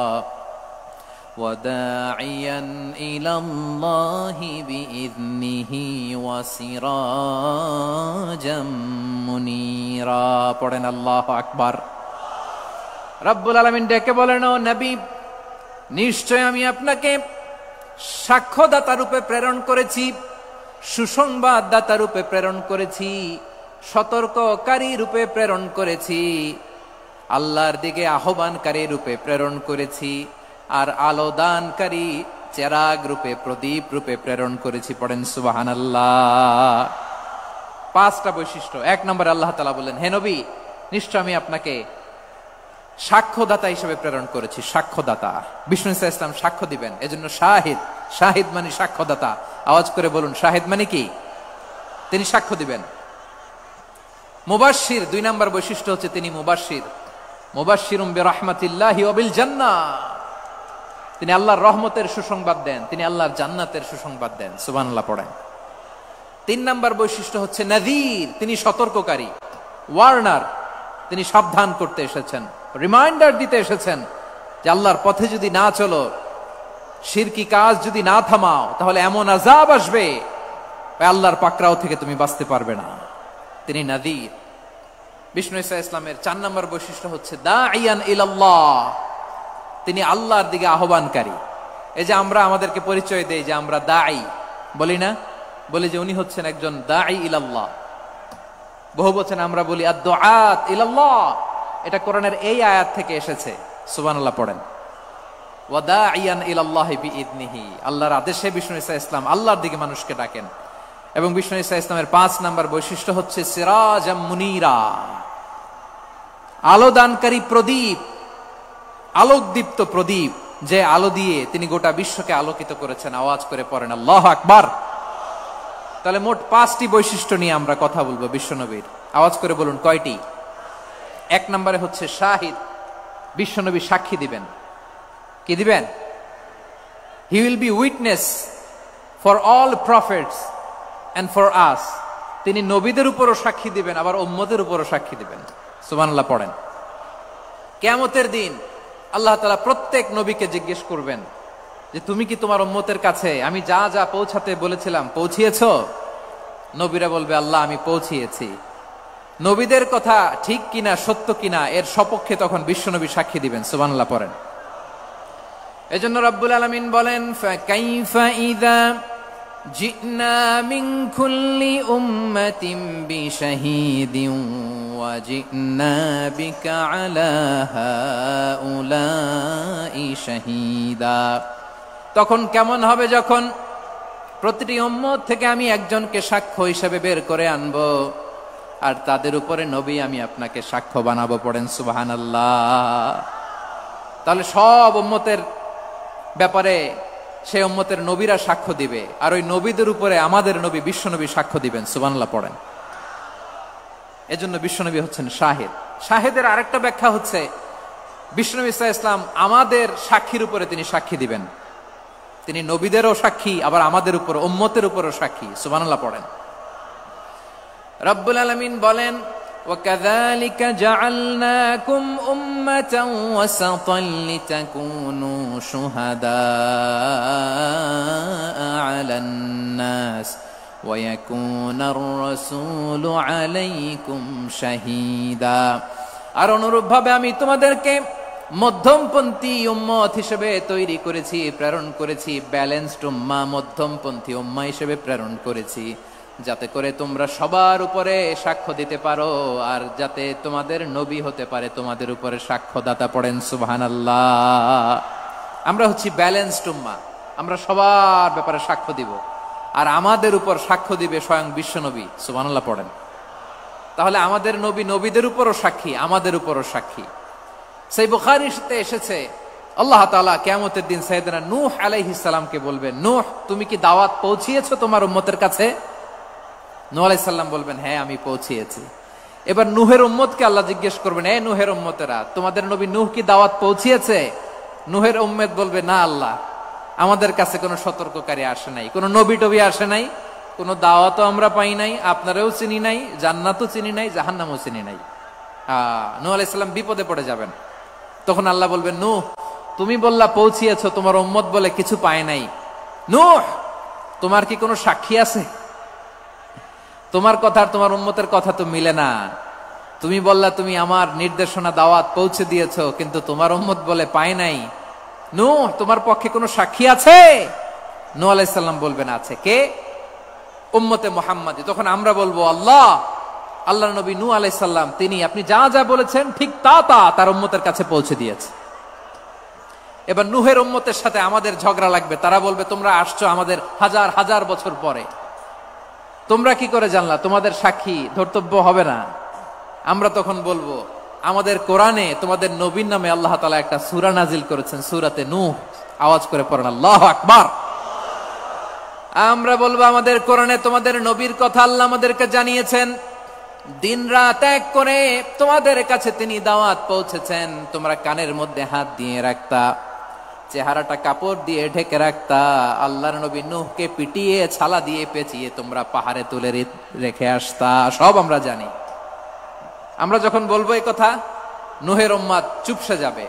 ওয়া দাঈয়ান ইলাল্লাহি বিইذনিহি ওয়া সিরাজাম মুনীরা। পড়েন আল্লাহু আকবার। রব্বুল আলামিন ডেকে বলেন, ও নবী, নিশ্চয় আমি আপনাকে সাক্ষ্যদাতা রূপে প্রেরণ করেছি, সুসংবাদদাতা রূপে প্রেরণ করেছি, সতর্ককারী রূপে প্রেরণ করেছি, আল্লাহর দিকে আহ্বানকারী রূপে প্রেরণ করেছি, আর আলোদানকারী চেরাগ রূপে, প্রদীপ রূপে প্রেরণ করেছি। পড়েন সুবহানাল্লাহ। 5টা বৈশিষ্ট্য। 1 নম্বরে আল্লাহ তাআলা বললেন, হে নবী, নিশ্চয় আমি আপনাকে সাক্ষ্যদাতা হিসেবে প্রেরণ করেছি। সাক্ষ্যদাতা, বিষ্ণু ইসা ইসলাম সাক্ষ্য দিবেন, এজন্য শাহিদ। শাহিদ মানে সাক্ষ্যদাতা। আওয়াজ করে বলুন, শাহিদ মানে কি? তিনি সাক্ষ্য দিবেন। মুবাশশির, 2 নম্বর বৈশিষ্ট্য হচ্ছে তিনি মুবাশশির। মুবাশশিরুম বিরাহমাতিল্লাহি ওয়া বিল জান্নাহ। তিনি আল্লাহর রহমতের সুসংবাদ দেন, তিনি আল্লাহর জান্নাতের সুসংবাদ দেন। সুবহানাল্লাহ পড়েন। 3 নম্বর বৈশিষ্ট্য হচ্ছে নাযীর, তিনি সতর্ককারী, ওয়ার্নার। তিনি সাবধান করতে এসেছেন, রিমাইন্ডার দিতে এসেছেন যে আল্লাহর পথে যদি না চলো, শিরকি কাজ যদি না থামাও, তাহলে এমন আযাব আসবে আল্লাহর পাকড়াও থেকে তুমি বাঁচতে পারবে না। তিনি নাযীর। বিষ্ণু ইসা ইসলামের 4 নম্বর বৈশিষ্ট্য হচ্ছে দাঈয়ান ইলাল্লাহ, তিনি আল্লাহর দিকে আহ্বানকারী। এই যে আমরা আমাদেরকে পরিচয় দেই যে আমরা দাঈ, বলি না? বলি যে উনি হচ্ছেন একজন দাঈ ইলাল্লাহ। বহু বচন আমরা বলি আদ-দুআত ইলাল্লাহ। এটা কোরআনের এই আয়াত থেকে এসেছে। সুবহানাল্লাহ পড়েন। ওয়া দাঈয়ান ইলাল্লাহি বিইذনিহি, আল্লাহর আদেশে বিষ্ণু ঈসা ইসলাম আল্লাহর দিকে মানুষকে ডাকেন। এবং বিষ্ণু ঈসা ইসলামের 5 নাম্বার বৈশিষ্ট্য হচ্ছে সিরাজাম মুনীরা, আলোদানকারী প্রদীপ, আলোকদীপ্ত প্রদীপ, যে আলো দিয়ে তিনি গোটা বিশ্বকে আলোকিত করেছেন। আওয়াজ করে পড়েন আল্লাহু আকবার। তাহলে মোট 5টি বৈশিষ্ট্য নিয়ে আমরা কথা বলবো বিশ্বনবীর। আওয়াজ করে বলুন কয়টি? 1 নম্বরে হচ্ছে শাহিদ, বিশ্বনবী সাক্ষী দিবেন। কি দিবেন? He will be witness for all prophets and for us. তিনি নবীদের উপরও সাক্ষী দিবেন, আবার উম্মতের উপরও সাক্ষী দিবেন। সুবহানাল্লাহ পড়েন। কিয়ামতের দিন আল্লাহ তাআলা প্রত্যেক নবীকে জিজ্ঞেস করবেন যে তুমি কি তোমার উম্মতের কাছে আমি যা যা পৌঁছাতে বলেছিলাম পৌঁছিয়েছো? নবীরা বলবে আল্লাহ আমি পৌঁছিয়েছি। নবীদের কথা ঠিক কিনা, সত্য কিনা, এর সপক্ষে তখন বিশ্বনবী সাক্ষী দিবেন। সুবহানাল্লাহ পড়েন। এজন্য রব্বুল আলামিন বলেন ফাকাইফা ইযা জিনা মিন কুল্লি উম্মাতিন বিশাহীদিন ওয়া জিনা বিকা আলা হাউলাই শাহীদা। তখন কেমন হবে যখন প্রতিটি উম্মত থেকে আমি একজনকে সাক্ষ্য হিসেবে বের করে আনবো, আর তাদের উপরে নবী আমি আপনাকে সাক্ষ্য বানাবো। পড়েন সুবহানাল্লাহ। তাহলে সব উম্মতের ব্যাপারে সেই উম্মতের নবীরা সাক্ষ্য দিবে, আর ওই নবীদের উপরে আমাদের নবী বিশ্বনবী সাক্ষ্য দিবেন। সুবহানাল্লাহ পড়েন। এজন্য বিশ্বনবী হচ্ছেন শাহিদ। শাহিদের আরেকটা ব্যাখ্যা হচ্ছে বিশ্বনবী সাল্লাল্লাহু আলাইহি ওয়াসাল্লাম আমাদের সাক্ষীর উপরে তিনি সাক্ষী দিবেন। তিনি নবীদেরও সাক্ষী, আবার আমাদের উপর উম্মতের উপরও সাক্ষী। সুবহানাল্লাহ পড়েন। রব্বুল আলামিন বলেন وَكَذَلِكَ جَعَلْنَاكُمْ أُمَّةً وَسَطًا لِتَكُونُوا شُهَدَاءَ عَلَى النَّاسِ وَيَكُونَ الرَّسُولُ عَلَيْكُمْ شَهِيدًا। আর অনুরূপভাবে আমি তোমাদেরকে মধ্যমপন্থী উম্মত হিসেবে তৈরি করেছি, প্রেরণ করেছি। ব্যালেন্সড উম্মাহ, মধ্যমপন্থী উম্মাহ হিসেবে প্রেরণ করেছি, যাতে করে তোমরা সবার উপরে সাক্ষ্য দিতে পারো, আর যাতে তোমাদের নবী হতে পারে তোমাদের উপরে সাক্ষ্যদাতা। পড়েন সুবহানাল্লাহ। আমরা হচ্ছি ব্যালেন্সড উম্মাহ, আমরা সবার ব্যাপারে সাক্ষ্য দিব, আর আমাদের উপর সাক্ষ্য দিবে স্বয়ং বিশ্বনবী। সুবহানাল্লাহ পড়েন। তাহলে আমাদের নবী নবীদের উপরও সাক্ষী, আমাদের উপরও সাক্ষী। সেই বুখারীতে এসেছে আল্লাহ তাআলা কিয়ামতের দিন সাইয়েদনা নূহ আলাইহিস সালামকে বলবেন, নূহ তুমি কি দাওয়াত পৌঁছিয়েছো তোমার উম্মতের কাছে? নূহ আলাইহিস সালাম বলবেন হ্যাঁ আমি পৌঁছিয়েছি। এবার নূহের উম্মতকে আল্লাহ জিজ্ঞেস করবেন, এ নূহের উম্মতেরা তোমাদের নবী নূহ কি দাওয়াত পৌঁছিয়েছে? নূহের উম্মত বলবে না আল্লাহ, আমাদের কাছে কোনো সতর্ককারী আসে নাই, কোনো নবী টবি আসে নাই, কোনো দাওয়াতও আমরা পাই নাই, আপনারাও চিনি নাই, জান্নাতও চিনি নাই, জাহান্নামও চিনি নাই। নূহ আলাইহিস সালাম বিপদে পড়ে যাবেন। তখন আল্লাহ বলবেন নূহ তুমি বললা পৌঁছিয়েছো, তোমার উম্মত বলে কিছু পায় নাই। নূহ তোমার কি কোনো সাক্ষী আছে? তোমার কথা আর তোমার উম্মতের কথা তো মিলে না। তুমি বললা তুমি আমার নির্দেশনা দাওয়াত পৌঁছে দিয়েছো, কিন্তু তোমার উম্মত বলে পায় নাই। নূহ তোমার পক্ষে কোনো সাক্ষী আছে? নূহ আলাইহিস সালাম বলবেন আছে। কে? উম্মতে মুহাম্মাদী। তখন আমরা বলবো আল্লাহ, আল্লাহর নবী নূহ আলাইহিস সালাম তিনি আপনি যা যা বলেছেন ঠিক তা তা তার উম্মতের কাছে পৌঁছে দিয়েছে। এবার নূহের উম্মতের সাথে আমাদের ঝগড়া লাগবে। তারা বলবে তোমরা আসছো আমাদের হাজার হাজার বছর পরে, তোমরা কি করে জানলা? তোমাদের সাক্ষী ধর্তব্য হবে না। আমরা তখন বলবো আমাদের কোরআনে তোমাদের নবীর নামে আল্লাহ তাআলা একটা সূরা নাজিল করেছেন, সূরাতে নূহ। আওয়াজ করে পড়েন আল্লাহু আকবার। আমরা বলবো আমাদের কোরআনে তোমাদের নবীর কথা আল্লাহ আমাদেরকে জানিয়েছেন, দিন রাত এক করে তোমাদের কাছে তিনি দাওয়াত পৌঁছেছেন। তোমরা কানের মধ্যে হাত দিয়ে রাখতা, চেহারাটা কাপড় দিয়ে ঢেকে রাখতা, আল্লাহর নবী নূহকে পিটিয়ে ছালা দিয়ে পেঁচিয়ে তোমরা পাহাড়ে তুলে রেখে আসতা। সব আমরা জানি। আমরা যখন বলবো এই কথা, নূহের উম্মত চুপসে যাবে।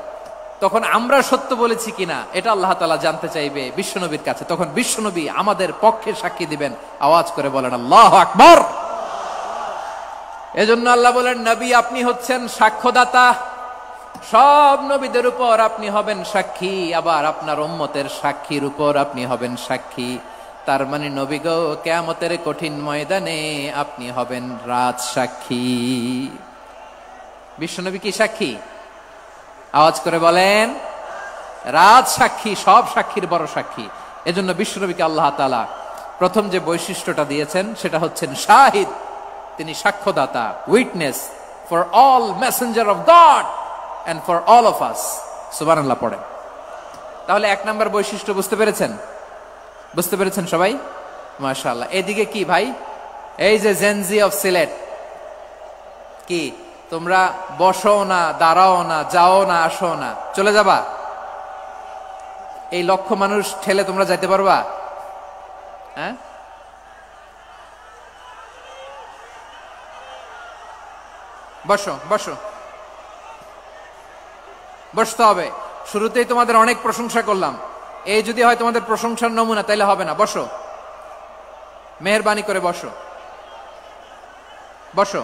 তখন আমরা সত্য বলেছি কিনা এটা আল্লাহ তাআলা জানতে চাইবে বিশ্বনবীর কাছে। তখন বিশ্বনবী আমাদের পক্ষে সাক্ষী দিবেন। আওয়াজ করে বলেন আল্লাহু আকবার। এজন্য আল্লাহ বলেন নবী আপনি হচ্ছেন সাক্ষ্যদাতা, সব নবীদের উপর আপনি হবেন সাক্ষী, আবার আপনার উম্মতের সাক্ষীর উপর আপনি হবেন সাক্ষী। তার মানে নবী গো কিয়ামতের কঠিন ময়দানে আপনি হবেন রাজ সাক্ষী। বিশ্বনবী কি সাক্ষী? আওয়াজ করে বলেন রাজ সাক্ষী, সব সাক্ষীর বড় সাক্ষী। এজন্য বিশ্বনবীকে আল্লাহ তাআলা প্রথম যে বৈশিষ্ট্যটা দিয়েছেন সেটা হচ্ছেন শাহিদ। তিনি সাক্ষ্যদাতা, witness for all messenger of God and for all of us. সুবহানাল্লাহ পড়েন। তাহলে এক নাম্বার বৈশিষ্ট্য বুঝতে পেরেছেন? বুঝতে পেরেছেন সবাই? মাশাআল্লাহ। এদিকে কি ভাই, এই যে জেনজি অফ সিলেট, কি তোমরা বসো না, দাঁড়াও না, যাও না, আসো না, চলে যাবা? এই লক্ষ মানুষ ঠেলে তোমরা যাইতে পারবা? হ্যাঁ, বসো বসো, বসতে হবে। শুরুতেই তোমাদের অনেক প্রশংসা করলাম, এই যদি হয় তোমাদের প্রশংসার নমুনা, তাইলে হবে না। বসো, মেহেরবানি করে বসো, বসো।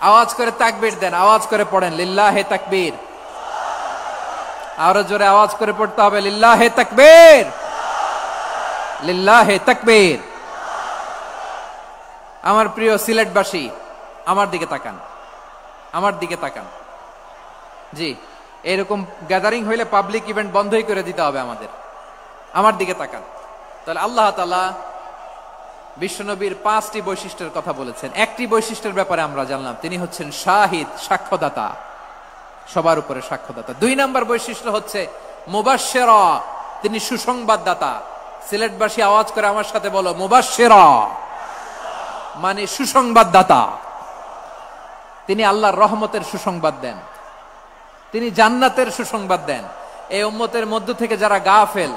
আওয়াজ করে তাকবীর দেন, আওয়াজ করে পড়েন লিল্লাহে তাকবীর। আরো জোরে আওয়াজ করে পড়তে হবে লিল্লাহে তাকবীর, লিল্লাহে তাকবীর। আমার প্রিয় সিলেটবাসী, আমার দিকে তাকান, আমার দিকে তাকান। জি, এরকম গ্যাদারিং হইলে পাবলিক ইভেন্ট বন্ধই করে দিতে হবে আমাদের। আমার দিকে তাকান। তাহলে আল্লাহ তাআলা বিশ্বনবীর 5টি বৈশিষ্ট্যের কথা বলেছেন। একটি বৈশিষ্ট্যের ব্যাপারে আমরা জানলাম, তিনি হচ্ছেন শাহিদ, সাক্ষ্যদাতা, সবার উপরে সাক্ষ্যদাতা। 2 নাম্বার বৈশিষ্ট্য হচ্ছে মুবাশশিরা, তিনি সুসংবাদদাতা। সিলেটবাসী আওয়াজ করে আমার সাথে বলো, মুবাশশিরা মানে সুসংবাদদাতা। তিনি আল্লাহর রহমতের সুসংবাদ দেন, তিনি জান্নাতের সুসংবাদ দেন। এই উম্মতের মধ্য থেকে যারা গাফেল,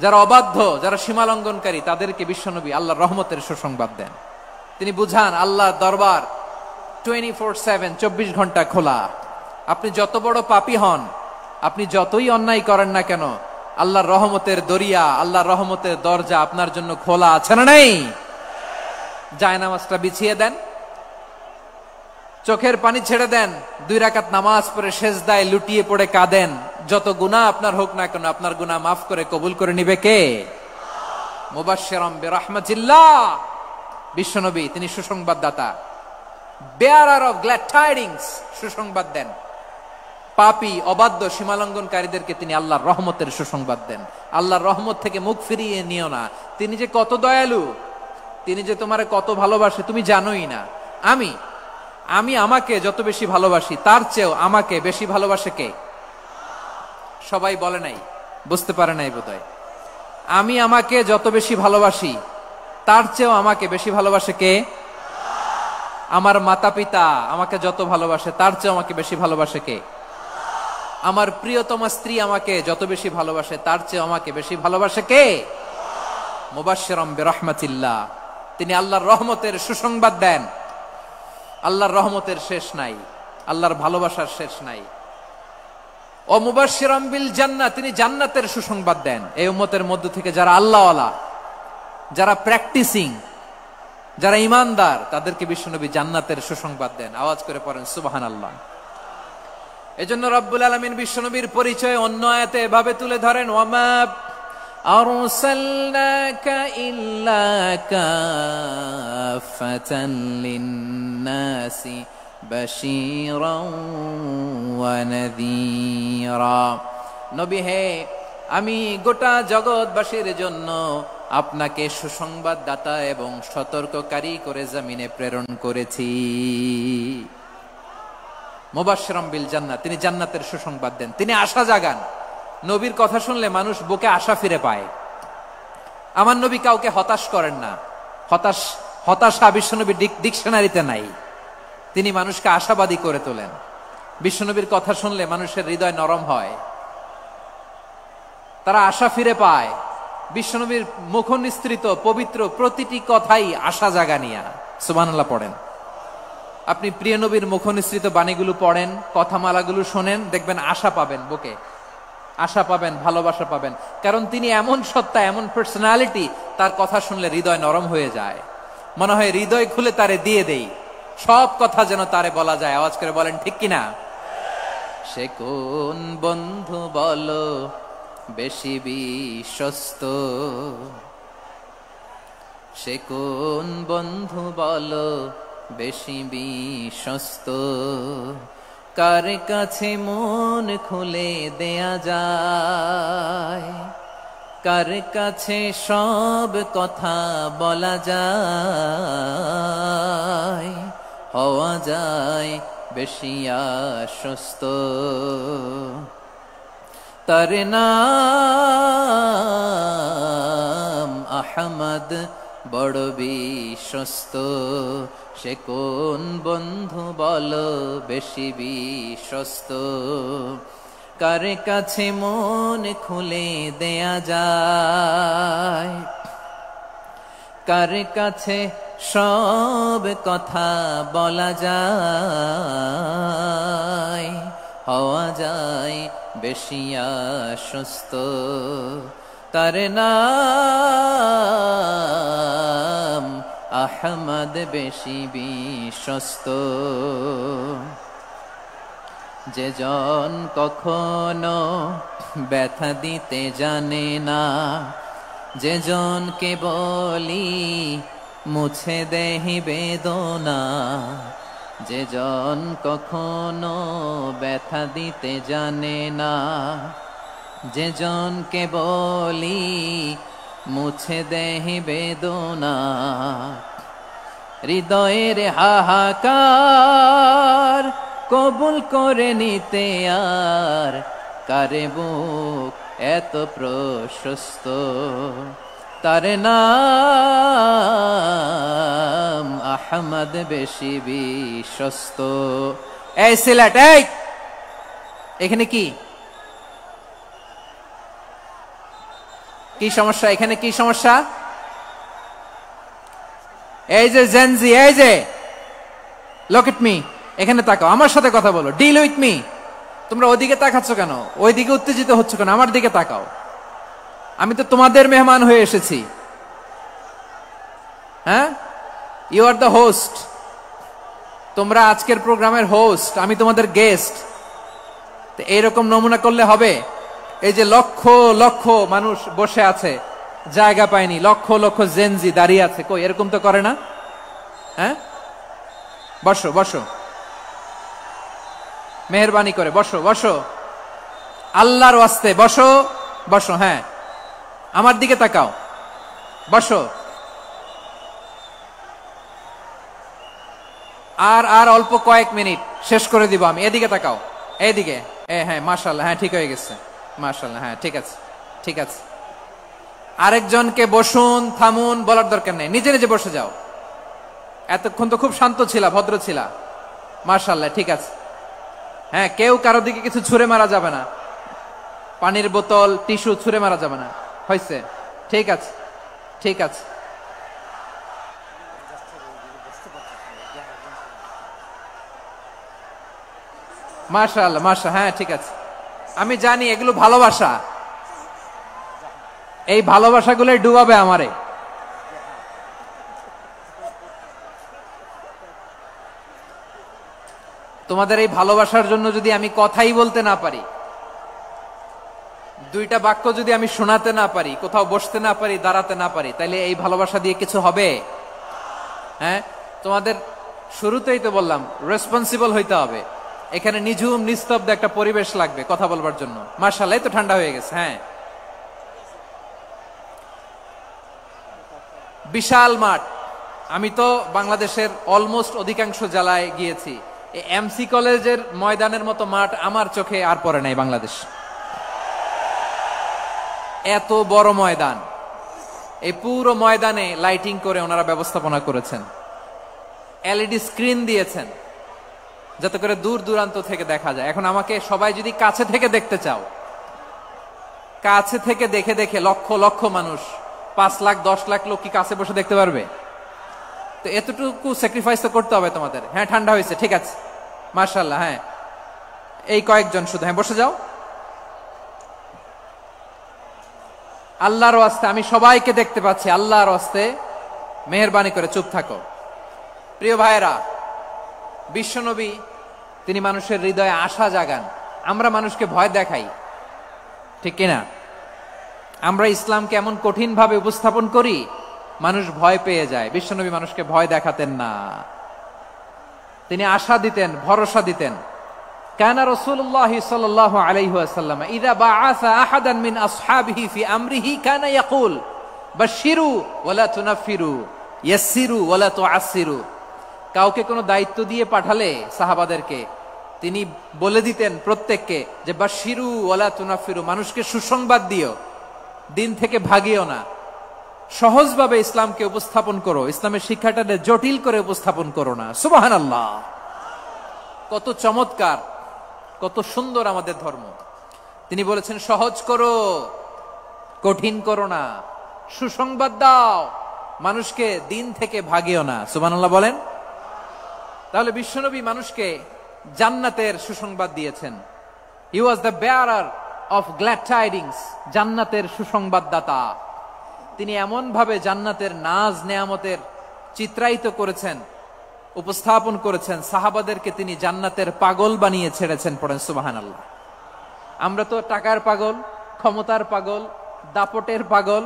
যারা অবাধ্য, যারা সীমালঙ্ঘনকারী, তাদেরকে বিশ্বনবী আল্লাহর রহমতের সুসংবাদ দেন। তিনি বুঝান আল্লাহর দরবার 24/7, 24 ঘন্টা খোলা। আপনি যত বড় পাপী হন, আপনি যতই অন্যায় করেন না কেন, আল্লাহর রহমতের দরিয়া, আল্লাহর রহমতের দরজা আপনার জন্য খোলা আছে না নেই? জায়নামাজটা বিছিয়ে দেন, চোখের পানি ছেড়ে দেন, 2 রাকাত নামাজ পড়ে সেজদায় লুটিয়ে পড়ে কাঁদেন। যত গুনাহ আপনার হোক না কেন, আপনার গুনাহ মাফ করে কবুল করে নিবে কে? মুবাশশিরাম বিরাহমাতিল্লাহ। বিশ্বনবী তিনি সুসংবাদদাতা, বেয়ারার অফ গ্ল্যাড টাইডিংস, সুসংবাদ দেন। পাপী, অবাধ্য, সীমালঙ্ঘনকারীদেরকে তিনি আল্লাহর রহমতের সুসংবাদ দেন। আল্লাহর রহমত থেকে মুখ ফিরিয়ে নিও না। তিনি যে কত দয়ালু, তিনি যে তোমারে কত ভালোবাসে তুমি জানোই না। আমি আমাকে যত বেশি ভালোবাসি, তার চেয়েও আমাকে বেশি ভালোবাসে কে? সবাই বলে নাই, বুঝতে পারে নাই বোধহয়। আমি আমাকে যত বেশি ভালোবাসি, তার চেয়েও আমাকে বেশি ভালোবাসে কে? আমার মাতা পিতা আমাকে যত ভালোবাসে, তার চেয়েও আমাকে বেশি ভালোবাসে কে? আমার প্রিয়তমা স্ত্রী আমাকে যত বেশি ভালোবাসে, তার চেয়েও আমাকে বেশি ভালোবাসে কে? মুবাশশিরাম বিরাহমাতিল্লাহ, তিনি আল্লাহর রহমতের সুসংবাদ দেন। আল্লাহর রহমতের শেষ নাই, আল্লাহর ভালোবাসার শেষ নাই। ও মুবাশশিরাম বিল জান্নাহ, তিনি জান্নাতের সুসংবাদ দেন। এই উম্মতের মধ্য থেকে যারা আল্লাহওয়ালা, যারা প্র্যাকটিসিং, যারা ঈমানদার, তাদেরকে বিশ্বনবী জান্নাতের সুসংবাদ দেন। আওয়াজ করে পড়েন সুবহানাল্লাহ। এজন্য রব্বুল আলামিন বিশ্বনবীর পরিচয় অন্য আয়াতে এভাবে তুলে ধরেন, ওয়ামা আরসালনাকা ইল্লা কাফাতান লিন্নাসি বাশীরাও ওয়া নাযীরা। নবী হে, আমি গোটা জগৎবাসীর জন্য আপনাকে সুসংবাদদাতা এবং সতর্ককারী করে জমিনে প্রেরণ করেছি। মুবাশশিরাম বিল জান্নাহ, তিনি জান্নাতের সুসংবাদ দেন, তিনি আশা জাগান। নবীর কথা শুনলে মানুষ বুকে আশা ফিরে পায়। আমার নবী কাউকে হতাশ করেন না। হতাশা বিশ্বনবীর ডিকশনারিতে নাই। তিনি মানুষকে আশাবাদী করে তোলেন। বিশ্বনবীর কথা শুনলে মানুষের হৃদয় নরম হয়, তারা আশা ফিরে পায়। বিশ্বনবীর মুখ নিঃসৃত পবিত্র প্রতিটি কথাই আশা জাগানিয়া। সুবহানাল্লাহ পড়েন। আপনি প্রিয় নবীর মুখ নিঃসৃত বাণীগুলো পড়েন, কথামালাগুলো শোনেন, দেখবেন আশা পাবেন, বুকে আশা পাবেন, ভালোবাসা পাবেন। কারণ তিনি এমন সত্তা, এমন পার্সোনালিটি, তার কথা শুনলে হৃদয় নরম হয়ে যায়। মনে হয় হৃদয় খুলে তারে দিয়ে দেই, সব কথা যেন তারে বলা যায়। আওয়াজ করে বলেন ঠিক কিনা? সে কোন বন্ধু বলো বেশি বিশ্বস্ত, সে কোন বন্ধু বলো বেশি বিশ্বস্ত। কার কাছে মন খুলে দেয়া যায়, কার কাছে সব কথা বলা যায়, হওয়া যায় বেশি আশ্বস্ত। তার নাম আহমদ, বড় বিশ্বস্ত। সে কোন বন্ধু বলো বেশি বিশ্বস্ত? কার কাছে মন খুলে দেয়া যায়, কার কাছে সব কথা বলা যায়, হওয়া যায় বেশি আশ্বস্ত। তার নাম আহমদ, বেশি বিশ্বস্ত। যে জন কখনো ব্যথা দিতে জানে না, যে জনকে বলি মুছে দেহি বেদনা, যে জন কখনো ব্যথা দিতে জানে না, যে জনকে বলি মুছে দেহি বেদনা, হৃদয়ের হাহাকার কবুল করে নিতে আর কারে বুক এত প্রশস্ত। তার নাম আহমদ, বেশি বিশ্বস্ত। এই সিলেট, এই এখানে কি কি সমস্যা? এখানে কি সমস্যা? এই যে জেনজি, এই যে লুক এট মি, এখানে তাকাও, আমার সাথে কথা বলো, ডিল উইথ মি। তোমরা ওইদিকে তাকাচ্ছ কেন? ওইদিকে উত্তেজিত হচ্ছ কেন? আমার দিকে তাকাও, আমি তো তোমাদের মেহমান হয়ে এসেছি। হ্যাঁ, ইউ আর দ্য হোস্ট। তোমরা আজকের প্রোগ্রামের হোস্ট, আমি তোমাদের গেস্ট। তো এইরকম নমুনা করলে হবে? এই যে লক্ষ লক্ষ মানুষ বসে আছে, জায়গা পায়নি, লক্ষ লক্ষ জেনজি দাঁড়িয়ে আছে, কই এরকম তো করে না? হ্যাঁ, বসো বসো, মেহরবানি করে বসো বসো, আল্লাহর ওয়াস্তে বসো বসো। হ্যাঁ, আমার দিকে তাকাও, বসো। আর আর অল্প কয়েক মিনিট, শেষ করে দিব আমি। এদিকে তাকাও, এইদিকে। হ্যাঁ, মাশাআল্লাহ, হ্যাঁ ঠিক হয়ে গেছে, মাশাআল্লাহ, হ্যাঁ ঠিক আছে, ঠিক আছে। আরেকজনকে বসুন, থামুন বলার দরকার নেই, নিজে নিজে বসে যাও। এতক্ষণ তো খুব শান্ত ছিলা, ভদ্র ছিলা, মাশাআল্লাহ, ঠিক আছে। হ্যাঁ, কেউ কারো দিকে কিছু ছুঁড়ে মারা যাবে না, পানির বোতল, টিস্যু ছুঁড়ে মারা যাবে না, হয়েছে? ঠিক আছে, ঠিক আছে। মাশাআল্লাহ, মাশাআল্লাহ, হ্যাঁ ঠিক আছে। আমি জানি এগুলো ভালোবাসা, এই ভালোবাসাগুলোই ডুবাবে আমারে। তোমাদের এই ভালোবাসার জন্য যদি আমি কথাই বলতে না পারি, দুইটা বাক্য যদি আমি শোনাতে না পারি, কোথাও বসতে না পারি, দাঁড়াতে না পারি, তাইলে এই ভালোবাসা দিয়ে কিছু হবে? হ্যাঁ, তোমাদের শুরুতেই তো বললাম রেসপন্সিবল হইতে হবে। এখানে নিঝুম নিস্তব্ধ একটা পরিবেশ লাগবে কথা বলবার জন্য। মাশাআল্লাহ, তো ঠান্ডা হয়ে গেছে। হ্যাঁ, বিশাল মাঠ। আমি তো বাংলাদেশের অলমোস্ট অধিকাংশ জেলায় গিয়েছি, এই এমসি কলেজের ময়দানের মতো মাঠ আমার চোখে আর পড়ে নাই বাংলাদেশ। এত বড় ময়দান, এই পুরো ময়দানে লাইটিং করে ওনারা ব্যবস্থাপনা করেছেন, এলইডি স্ক্রিন দিয়েছেন যাতে করে দূর দূরান্ত থেকে দেখা যায়। এখন আমাকে সবাই যদি কাছে থেকে দেখতে চাও, কাছে থেকে দেখে দেখে লক্ষ লক্ষ মানুষ, 5 লাখ 10 লাখ লোক কি কাছে বসে দেখতে পারবে? তো এতটুকু স্যাক্রিফাইস তো করতে হবে তোমাদের। হ্যাঁ, ঠান্ডা হয়েছে, ঠিক আছে, মাশাআল্লাহ। হ্যাঁ, এই কয়েকজন শুধু, হ্যাঁ বসে যাও। আল্লাহর ওয়াস্তে আমি সবাইকে দেখতে পাচ্ছি, আল্লাহর ওয়াস্তে মেহেরবানি করে চুপ থাকো। প্রিয় ভাইয়েরা, বিশ্বনবী তিনি মানুষের হৃদয়ে আশা জাগান। আমরা মানুষকে ভয় দেখাই, ঠিক কিনা? আমরা ইসলামকে এমন কঠিন ভাবে উপস্থাপন করি, মানুষ ভয় পেয়ে যায়। বিশ্বনবী মানুষকে ভয় দেখাতেন না। তিনি আশা দিতেন, ভরসা দিতেন। কানা রাসূলুল্লাহ সাল্লাল্লাহু আলাইহি ওয়াসাল্লাম ইযা বাআসা আহাদান মিন আসহাবিহি ফি আমরিহি কানা ইয়াকুল বাশশিরু ওয়ালা তুনাফিরু ইয়াসসিরু ওয়ালা তুআসসিরু। কাউকে কোনো দায়িত্ব দিয়ে পাঠালে সাহাবাদেরকে তিনি বলে দিতেন প্রত্যেককে যে বাশশিরু ওয়ালা তুনাফিরু, মানুষকে সুসংবাদ দিও, দিন থেকে ভাগিও না, সহজভাবে ইসলামকে উপস্থাপন করো, ইসলামের শিক্ষাটাকে জটিল করে উপস্থাপন করো না। সুবহানাল্লাহ, কত চমৎকার, কত সুন্দর আমাদের ধর্ম। তিনি বলেছেন সহজ করো, কঠিন করো না, সুসংবাদ দাও, মানুষকে দিন থেকে ভাগিও না। সুবহানাল্লাহ বলেন। তাহলে বিশ্বনবী মানুষকে জান্নাতের সুসংবাদ দিয়েছেন। He was the bearer of glad tidings, জান্নাতের সুসংবাদদাতা। তিনি এমন ভাবে জান্নাতের নাজ নেয়ামতের চিত্রায়িত করেছেন, উপস্থাপন করেছেন, সাহাবাদেরকে তিনি জান্নাতের পাগল বানিয়ে ছেড়েছেন। পড়েন সুবহানাল্লাহ। আমরা তো টাকার পাগল, ক্ষমতার পাগল, দাপটের পাগল।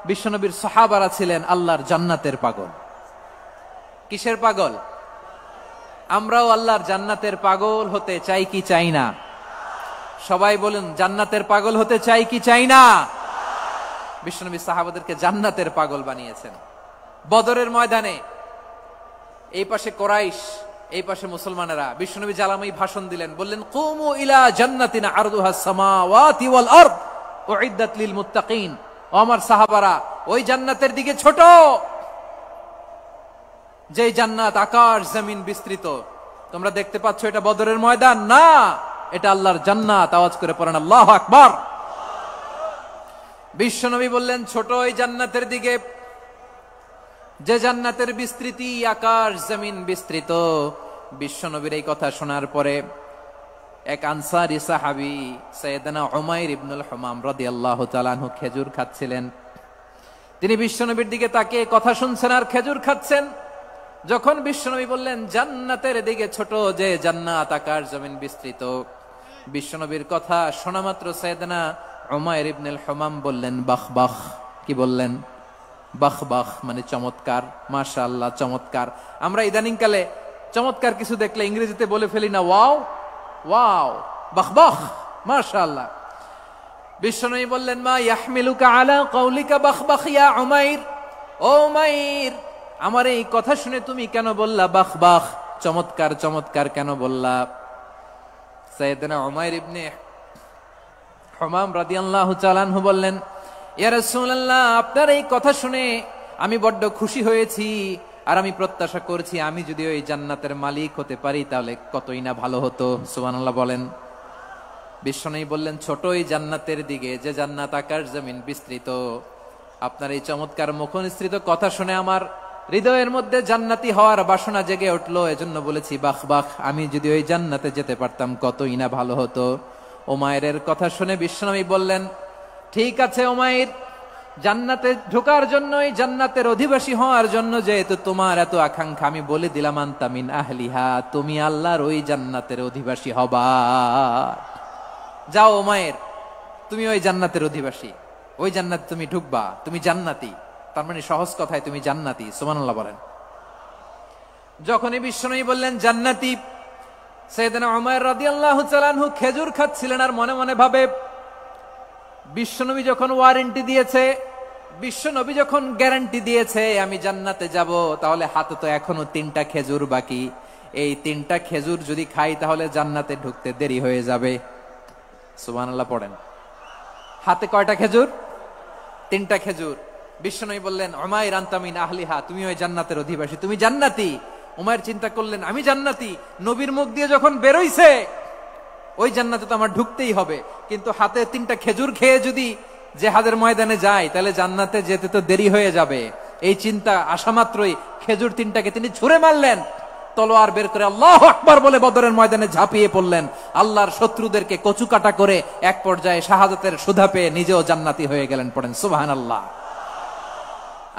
বিশ্বনবীর সাহাবারা ছিলেন আল্লাহর জান্নাতের পাগল। কিসের পাগল? আমরাও আল্লাহর জান্নাতের পাগল হতে চাই কি চাই না? সবাই বলুন, জান্নাতের পাগল হতে চাই কি চাই না? বিশ্বনবী সাহাবাদেরকে জান্নাতের পাগল বানিয়েছেন। বদরের ময়দানে এই পাশে কোরাইশ, এই পাশে মুসলমানেরা। বিশ্বনবী জালামাই ভাষণ দিলেন, বললেন কুমু ইলা জান্নাতিন আরদুহাস সামাওয়াতি ওয়াল আরদ উইদ্দাত লিল মুত্তাকিন। ও আমার সাহাবারা, ওই জান্নাতের দিকে ছোট, যে জান্নাত আকাশ জমিন বিস্তৃত। তোমরা দেখতে পাচ্ছ এটা বদরের ময়দান না, এটা আল্লাহর জান্নাত। আওয়াজ করে পড়েন আল্লাহু আকবার। বিশ্বনবী বললেন ছোট ওই জান্নাতের দিকে, যে জান্নাতের বিস্তৃতি আকাশ জমিন বিস্তৃত। বিশ্বনবীর এই কথা শোনার পরে এক আনসারী সাহাবী সাইয়েদনা উমাইর ইবনুল হুমাম রাদিয়াল্লাহু তাআলা আনহু খেজুর খাচ্ছিলেন। তিনি বিশ্বনবীর দিকে তাকিয়ে কথা শুনছেন আর খেজুর খাচ্ছেন। যখন বিশ্বনবী বললেন জান্নাতের দিকে ছোট, যে জান্নাত আকাশ জমিন বিস্তৃত, বিশ্বনবীর কথা শোনা মাত্র সাইয়েদনা উমাইর ইবনুল হুমাম বললেন বাহ বাহ। কি বললেন? বাহ বাহ, মানে চমৎকার, মাশাআল্লাহ, চমৎকার। আমরা ইদানিং কালে চমৎকার কিছু দেখলে ইংরেজিতে বলে ফেলি না ওয়াও ওয়াও, বাহ বাহ, মাশাআল্লাহ। বিশ্বনবী বললেন মা ইয়াহমিলুকা আলা কওলিকা বাহ বাহ ইয়া উমাইর। ও উমাইর, আমার এই কথা শুনে তুমি কেন বললা বাহ বাহ, চমৎকার চমৎকার কেন বললা? সাইয়েদনা উমাইর ইবনে হুমাম রাদিয়াল্লাহু তাআলা আনহু বললেন ইয়া রাসূলুল্লাহ, আপনার এই কথা শুনে আমি বড্ড খুশি হয়েছি, আর আমি প্রত্যাশা করছি আমি যদি ওই জান্নাতের মালিক হতে পারি তাহলে কতই না ভালো হতো। সুবহানাল্লাহ বলেন। বিশ্বনবী বললেন ছোট ওই জান্নাতের দিকে, যে জান্নাত আকাশ জমিন বিস্তৃত। আপনার এই চমৎকার মুখনিসৃত কথা শুনে আমার হৃদয়ের মধ্যে জান্নাতি হওয়ার বাসনা জেগে উঠলো, এজন্য বলেছি বাহ বাহ, আমি যদি ওই জান্নাতে যেতে পারতাম কতই না ভালো হতো। উমাইরের কথা শুনে বিশ্বনবী বললেন ঠিক আছে উমাইর, জান্নাতে ঢোকার জন্য, এই জান্নাতের অধিবাসী হওয়ার জন্য যেহেতু তোমার এত আকাঙ্ক্ষা, আমি বলে দিলাম আনতা মিন আহলিহা, তুমি আল্লাহর ওই জান্নাতের অধিবাসী হবা। যাও উমাইর, তুমি ওই জান্নাতের অধিবাসী, ওই জান্নাতে তুমি ঢুকবা, তুমি জান্নাতি। তার মানে সহজ কথায় তুমি জান্নাতি। সুবহানাল্লাহ বলেন। যখনই বিশ্বনবী বললেন জান্নাতি, সাইয়েদনা উমাইর রাদিয়াল্লাহু তাআলা আনহু খেজুর খাচ্ছিলেন আর মনে মনে ভাবে বিশ্বনবী যখন ওয়ারেন্টি দিয়েছে, বিশ্বনবী যখন গ্যারান্টি দিয়েছে আমি জান্নাতে যাব, তাহলে হাতে তো এখনো 3টা খেজুর বাকি। এই 3টা খেজুর যদি খাই তাহলে জান্নাতে ঢুকতে দেরি হয়ে যাবে। সুবহানাল্লাহ পড়েন। হাতে কয়টা খেজুর? 3টা খেজুর। বিশ্বনবী বললেন উমাইর আনতা মিন আহলিহা, তুমি ওই জান্নাতের অধিবাসী, তুমি জান্নাতি। উমাইর চিন্তা করলেন আমি জান্নাতি, নবীর মুখ দিয়ে যখন বেরোইছে ওই জান্নাতে তো আমার ঢুকতেই হবে, কিন্তু হাতে 3টা খেজুর খেয়ে যদি জিহাদের ময়দানে যায় তাহলে জান্নাতে যেতে তো দেরি হয়ে যাবে। এই চিন্তা আসা মাত্রই খেজুর 3টাকে তিনি ছুঁড়ে মারলেন, তলোয়ার বের করে আল্লাহু আকবার বলে বদরের ময়দানে ঝাঁপিয়ে পড়লেন। আল্লাহর শত্রুদেরকে কচুকাটা করে এক পর্যায়ে শাহাদাতের সুধা পেয়ে নিজেও জান্নাতি হয়ে গেলেন। পড়েন সুবহানাল্লাহ।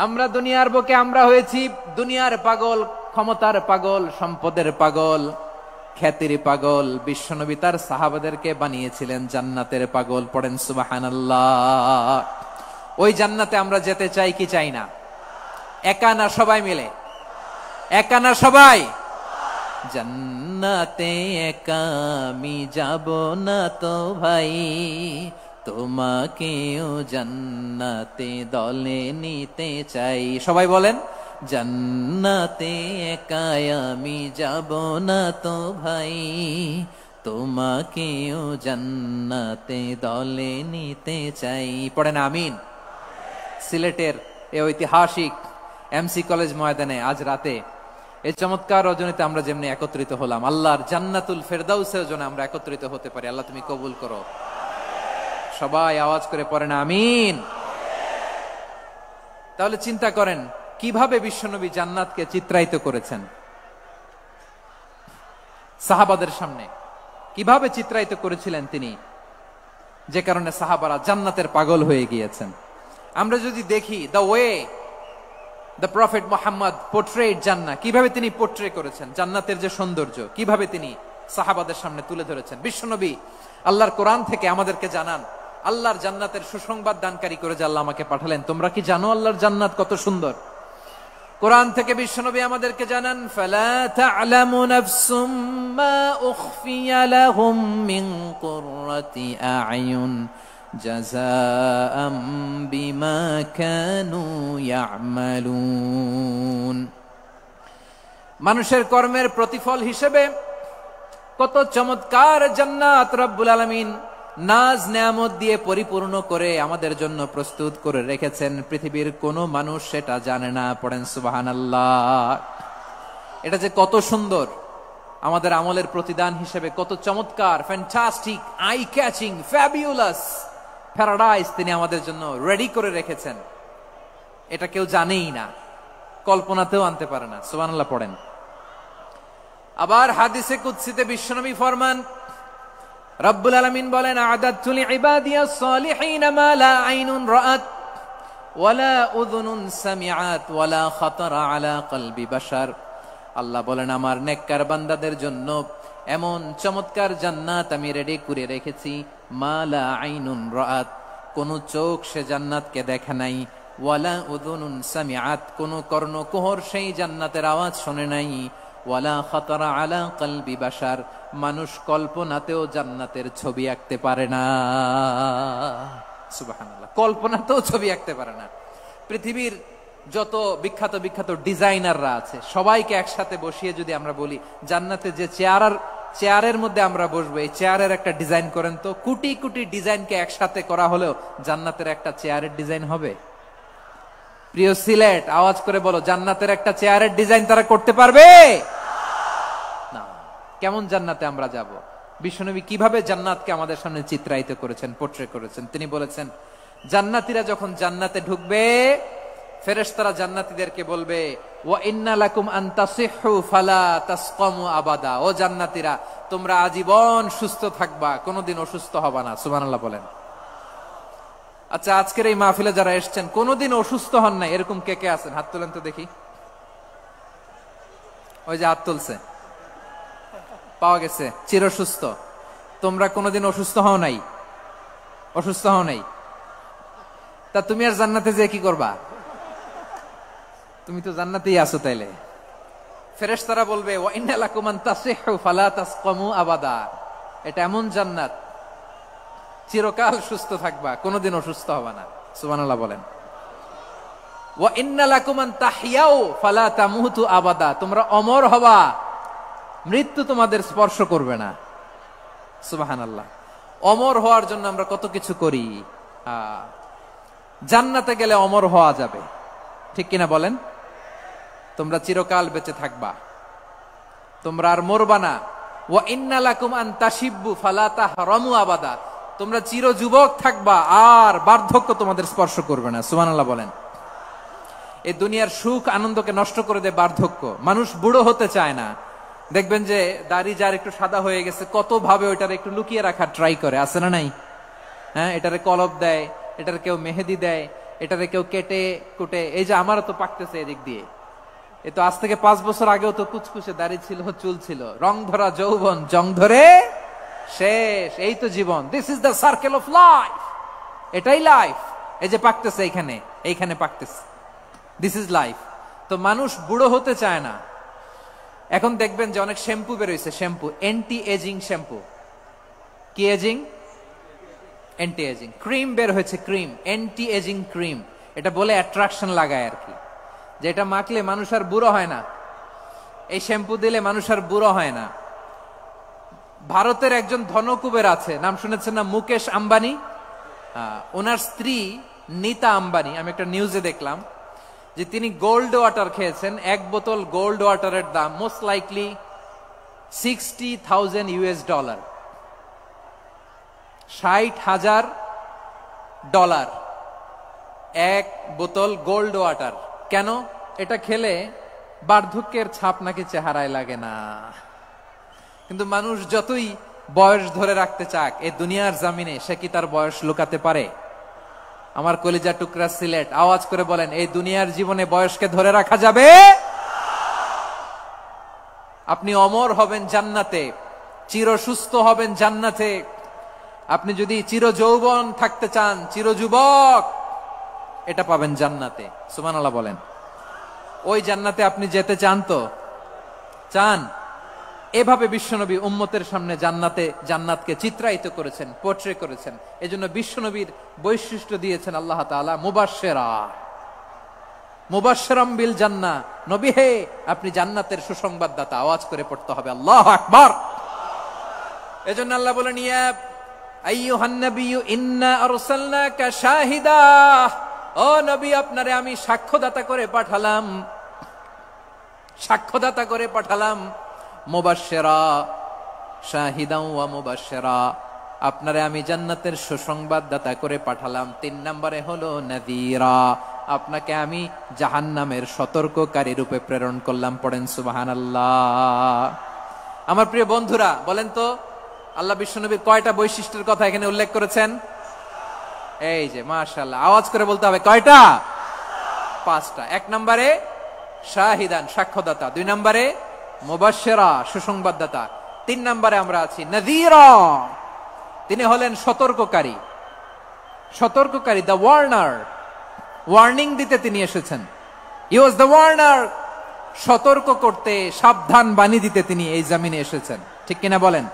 আমরা দুনিয়ার বুকে আমরা হয়েছি দুনিয়ার পাগল, ক্ষমতার পাগল, সম্পদের পাগল, খ্যাতির পাগল। বিশ্বনবী তার সাহাবাদেরকে বানিয়েছিলেন জান্নাতের পাগল। পড়েন সুবহানাল্লাহ। ওই জান্নাতে আমরা যেতে চাই কি চাই না? একা না সবাই মিলে? একা না সবাই? জান্নাতে একা আমি যাব না তো ভাই, তোমাকেও জান্নাতে দলে নিতে চাই। সবাই বলেন, জান্নাতে একা আমি যাব না তো ভাই, তোমাকেও জান্নাতে দলে নিতে চাই। পড়েন আমিন। সিলেটের এই ঐতিহাসিক এমসি কলেজ ময়দানে আজ রাতে এই চমৎকার রজনীতে আমরা যেমনি একত্রিত হলাম, আল্লাহর জান্নাতুল ফেরদাউসের জন্য আমরা একত্রিত হতে পারি। আল্লাহ তুমি কবুল করো। সবাই আওয়াজ করে পড়েন আমিন। তাহলে চিন্তা করেন কিভাবে বিশ্বনবী জান্নাতকে চিত্রায়িত করেছেন সাহাবাদের সামনে, কিভাবে চিত্রায়িত করেছিলেন তিনি, যে কারণে সাহাবারা জান্নাতের পাগল হয়ে গিয়েছেন। আমরা যদি দেখি the way the prophet Muhammad portrait জান্নাত, কিভাবে তিনি পোর্ট্রে করেছেন জান্নাতের যে সৌন্দর্য, কিভাবে তিনি সাহাবাদের সামনে তুলে ধরেছেন। বিশ্বনবী আল্লাহর কোরআন থেকে আমাদেরকে জানান, আল্লাহর জান্নাতের সুসংবাদ দানকারী করে যে আল্লাহ আমাকে পাঠালেন, তোমরা কি জানো আল্লাহর জান্নাত কত সুন্দর? কোরআন থেকে বিশ্বনবী আমাদেরকে জানান, ফালা তা'লামু নাফসুম মা উখফিয়া লাহুম মিন কুররাতি আ'য়ুন জাযাআম বিমা কানু ইয়া'মালুন। মানুষের কর্মের প্রতিফল হিসেবে কত চমৎকার জান্নাত রব্বুল আলামিন নাজ নেয়ামত দিয়ে পরিপূর্ণ করে আমাদের জন্য প্রস্তুত করে রেখেছেন। পৃথিবীর কোনো মানুষ সেটা জানে না। পড়েন সুবহানাল্লাহ। এটা যে কত সুন্দর, আমাদের আমলের প্রতিদান হিসেবে কত চমৎকার, fantastic, eye catching, fabulous paradise তিনি আমাদের জন্য রেডি করে রেখেছেন, এটা কেউ জানেই না, কল্পনাতেও আনতে পারে না। সুবহানাল্লাহ পড়েন। আবার হাদিসে কুদসিতে বিশ্বনবী ফরমান, রব্বুল আলামিন বলেন, আ'দাতু লিইবাদিয়াস সালিহিনা মা লা আইনুন রাআত ওয়ালা উযুনুন সামিআত ওয়ালা খাতারা আলা কলবি বাশার। আল্লাহ বলেন, আমার নেককার বান্দাদের জন্য এমন চমৎকার জান্নাত আমি রেডি করে রেখেছি, মা লা আইনুন রাআত, কোন চোখ সে জান্নাতকে দেখে নাই, ওয়ালা উযুনুন সামিআত, কোন কর্ণকুহর সেই জান্নাতের আওয়াজ শোনে নাই, ওয়ালা খাতারা আলা কলবি বাশার, মানুষ কল্পনাতেও জান্নাতের ছবি আঁকতে পারে না। সুবহানাল্লাহ, কল্পনাতেও ছবি আঁকতে পারে না। পৃথিবীর যত বিখ্যাত বিখ্যাত ডিজাইনাররা আছে সবাইকে একসাথে বসিয়ে যদি আমরা বলি, জান্নাতে যে চেয়ারের মধ্যে আমরা বসবো, এই চেয়ারের একটা ডিজাইন করেন তো, কোটি কোটি ডিজাইনকে একসাথে করা হলেও জান্নাতের একটা চেয়ারের ডিজাইন হবে? প্রিয় সিলেট, আওয়াজ করে বলো, জান্নাতের একটা চেয়ারের ডিজাইন তারা করতে পারবে না। কেমন জান্নাতে আমরা যাব? বিশ্বনবী কিভাবে জান্নাতকে আমাদের সামনে চিত্রায়িত করেছেন, পোর্ট্রে করেছেন। তিনি বলেছেন, জান্নাতীরা যখন জান্নাতে ঢুকবে, ফেরেশতারা জান্নাতীদেরকে বলবে, ওয়া ইন্না লাকুম আন তাসিহু ফালা তাসকামু আবাদা। ও জান্নাতীরা, তোমরা আজীবন সুস্থ থাকবা, কোনোদিন অসুস্থ হবা না। সুবহানাল্লাহ বলেন। আচ্ছা, আজকের এই মাহফিলে যারা এসেছেন কোনোদিন অসুস্থ হন নাই, এরকম কে কে আছেন? হাত তোলেন তো দেখি। ওই যে হাত তুলছে, পাওয়া গেছে, চিরসুস্থ। তোমরা কোনোদিন অসুস্থ হও নাই? অসুস্থ হও নাই? তা তুমি আর জান্নাতে যে কি করবা? তুমি তো জান্নাতেই আছো। তাইলে ফেরেশতারা বলবে, ওয়া ইন্না লাকুম আন তাসিহু ফালা তাসকামু আবাদা। এটা এমন জান্নাত, চিরকাল সুস্থ থাকবা, কোনোদিন অসুস্থ হবে না। সুবহানাল্লাহ বলেন। ওয়া ইন্না লাকুম আন তাহইয়াউ ফালা তামুতু আবাদা। তোমরা অমর হবা, মৃত্যু তোমাদের স্পর্শ করবে না। সুবহানাল্লাহ। অমর হওয়ার জন্য আমরা কত কিছু করি। জান্নাতে গেলে অমর হওয়া যাবে, ঠিক কিনা বলেন? তোমরা চিরকাল বেঁচে থাকবা, তোমরা আর মরবা না। ওয়া ইন্না লাকুম আন তাশিব্বু ফালা তাহরামু আবাদা। তোমরা চির যুবক থাকবা, আর বার্ধক্য তোমাদের স্পর্শ করবে না। সুবহানাল্লাহ বলেন। এই দুনিয়ার সুখ আনন্দকে নষ্ট করে দেয় বার্ধক্য। মানুষ বুড়ো হতে চায় না। দেখবেন যে দাড়ি যার একটু সাদা হয়ে গেছে, কত ভাবে ওইটারে একটু লুকিয়ে রাখার ট্রাই করে, আছে না নাই? হ্যাঁ, এটারে কলপ দেয়, এটারে কেউ মেহেদি দেয়, এটারে কেউ কেটে কুটে। এই যে আমারও তো পাকতেছে এদিক দিয়ে, এ তো আজ থেকে 5 বছর আগেও তো কুচকুচে দাড়ি ছিল, চুল ছিল, রং ধরা যৌবন, জং ধরে শেষ। এই তো জীবন। This is the circle of life. এটাই লাইফ। এই যে পাকতেছে এইখানে, এইখানে পাকতেছে, দিস ইজ লাইফ। তো মানুষ বুড়ো হতে চায় না। এখন দেখবেন যে অনেক শ্যাম্পু বেরোইছে, শ্যাম্পু অ্যান্টি এজিং শ্যাম্পু। কি এজিং? Anti aging. ক্রিম বের হয়েছে, ক্রিম অ্যান্টি এজিং ক্রিম। এটা বলে অ্যাট্রাকশন লাগায় আর কি, যে এটা মাখলে মানুষ আর বুড়ো হয় না, এই শ্যাম্পু দিলে মানুষ আর বুড়ো হয় না। ভারতের একজন ধনকুবের আছে, নাম শুনেছেন না? মুকেশ আম্বানি। ওনার স্ত্রী নীতা আম্বানি, আমি একটা নিউজে দেখলাম যে তিনি গোল্ড ওয়াটার খেয়েছেন। এক বোতল গোল্ড ওয়াটারের দাম মোস্ট লাইকলি $60,000, $60,000 এক বোতল গোল্ড ওয়াটার। কেন? এটা খেলে বার্ধক্যের ছাপ নাকি চেহারায় লাগে না। কিন্তু মানুষ যতই বয়স ধরে রাখতে চাক এই দুনিয়ার জামিনে, সে কি তার বয়স লুকাতে পারে? আমার কলিজা টুকরা সিলেট, আওয়াজ করে বলেন, এই দুনিয়ার জীবনে বয়সকে ধরে রাখা যাবে? আপনি অমর হবেন জান্নাতে, চির সুস্থ হবেন জান্নাতে। আপনি যদি চির যৌবন থাকতে চান, চির যুবক, এটা পাবেন জান্নাতে। সুবহানাল্লাহ বলেন। ওই জান্নাতে আপনি যেতে চান তো? চান? এভাবে বিশ্বনবী উম্মতের সামনে জান্নাতকে চিত্রায়িত করেছেন, পোর্ট্রে করেছেন। এজন্য বিশ্বনবীর বৈশিষ্ট্য দিয়েছেন আল্লাহ তাআলা মুবাশশিরা, মুবাশশিরাম বিল জান্নাহ। নবী হে, আপনি জান্নাতের সুসংবাদদাতা। আওয়াজ করে পড়তে হবে আল্লাহু আকবার। এজন্য আল্লাহ বলেন, ইয়া আইয়ুহান নাবিয়্যু ইন্না আরসালনাকা শাহিদা, ও নবী, আপনারে আমি সাক্ষ্যদাতা করে পাঠালাম, সাক্ষ্যদাতা করে পাঠালাম। মুবাশশিরা, শাহিদান ওয়া মুবাশশিরা, আপনারে আমি জান্নাতের সুসংবাদদাতা করে পাঠালাম। 3 নম্বরে হলো নাযীরা, আপনাকে আমি জাহান্নামের সতর্ককারী রূপে প্রেরণ করলাম। পড়েন সুবহানাল্লাহ। আমার প্রিয় বন্ধুরা, বলেন তো আল্লাহ বিশ্বনবীর কয়টা বৈশিষ্ট্যের কথা এখানে উল্লেখ করেছেন? এই যে মাশাআল্লাহ, আওয়াজ করে বলতে হবে, কয়টা? 5টা। 1 নম্বরে শাহিদান, সাক্ষ্যদাতা। 2 নম্বরে মুবাশশিরা, সুসংবাদদাতা। 3 নম্বরে আমরা আছি নাযীরা, তিনি হলেন সতর্ককারী। সতর্ককারী, দ্য ওয়ার্নার, ওয়ার্নিং দিতে তিনি এসেছেন। হি ওয়াজ দ্য ওয়ার্নার, সতর্ক করতে, সাবধান বাণী দিতে তিনি এই জমিনে এসেছেন। ঠিক কিনা বলেন?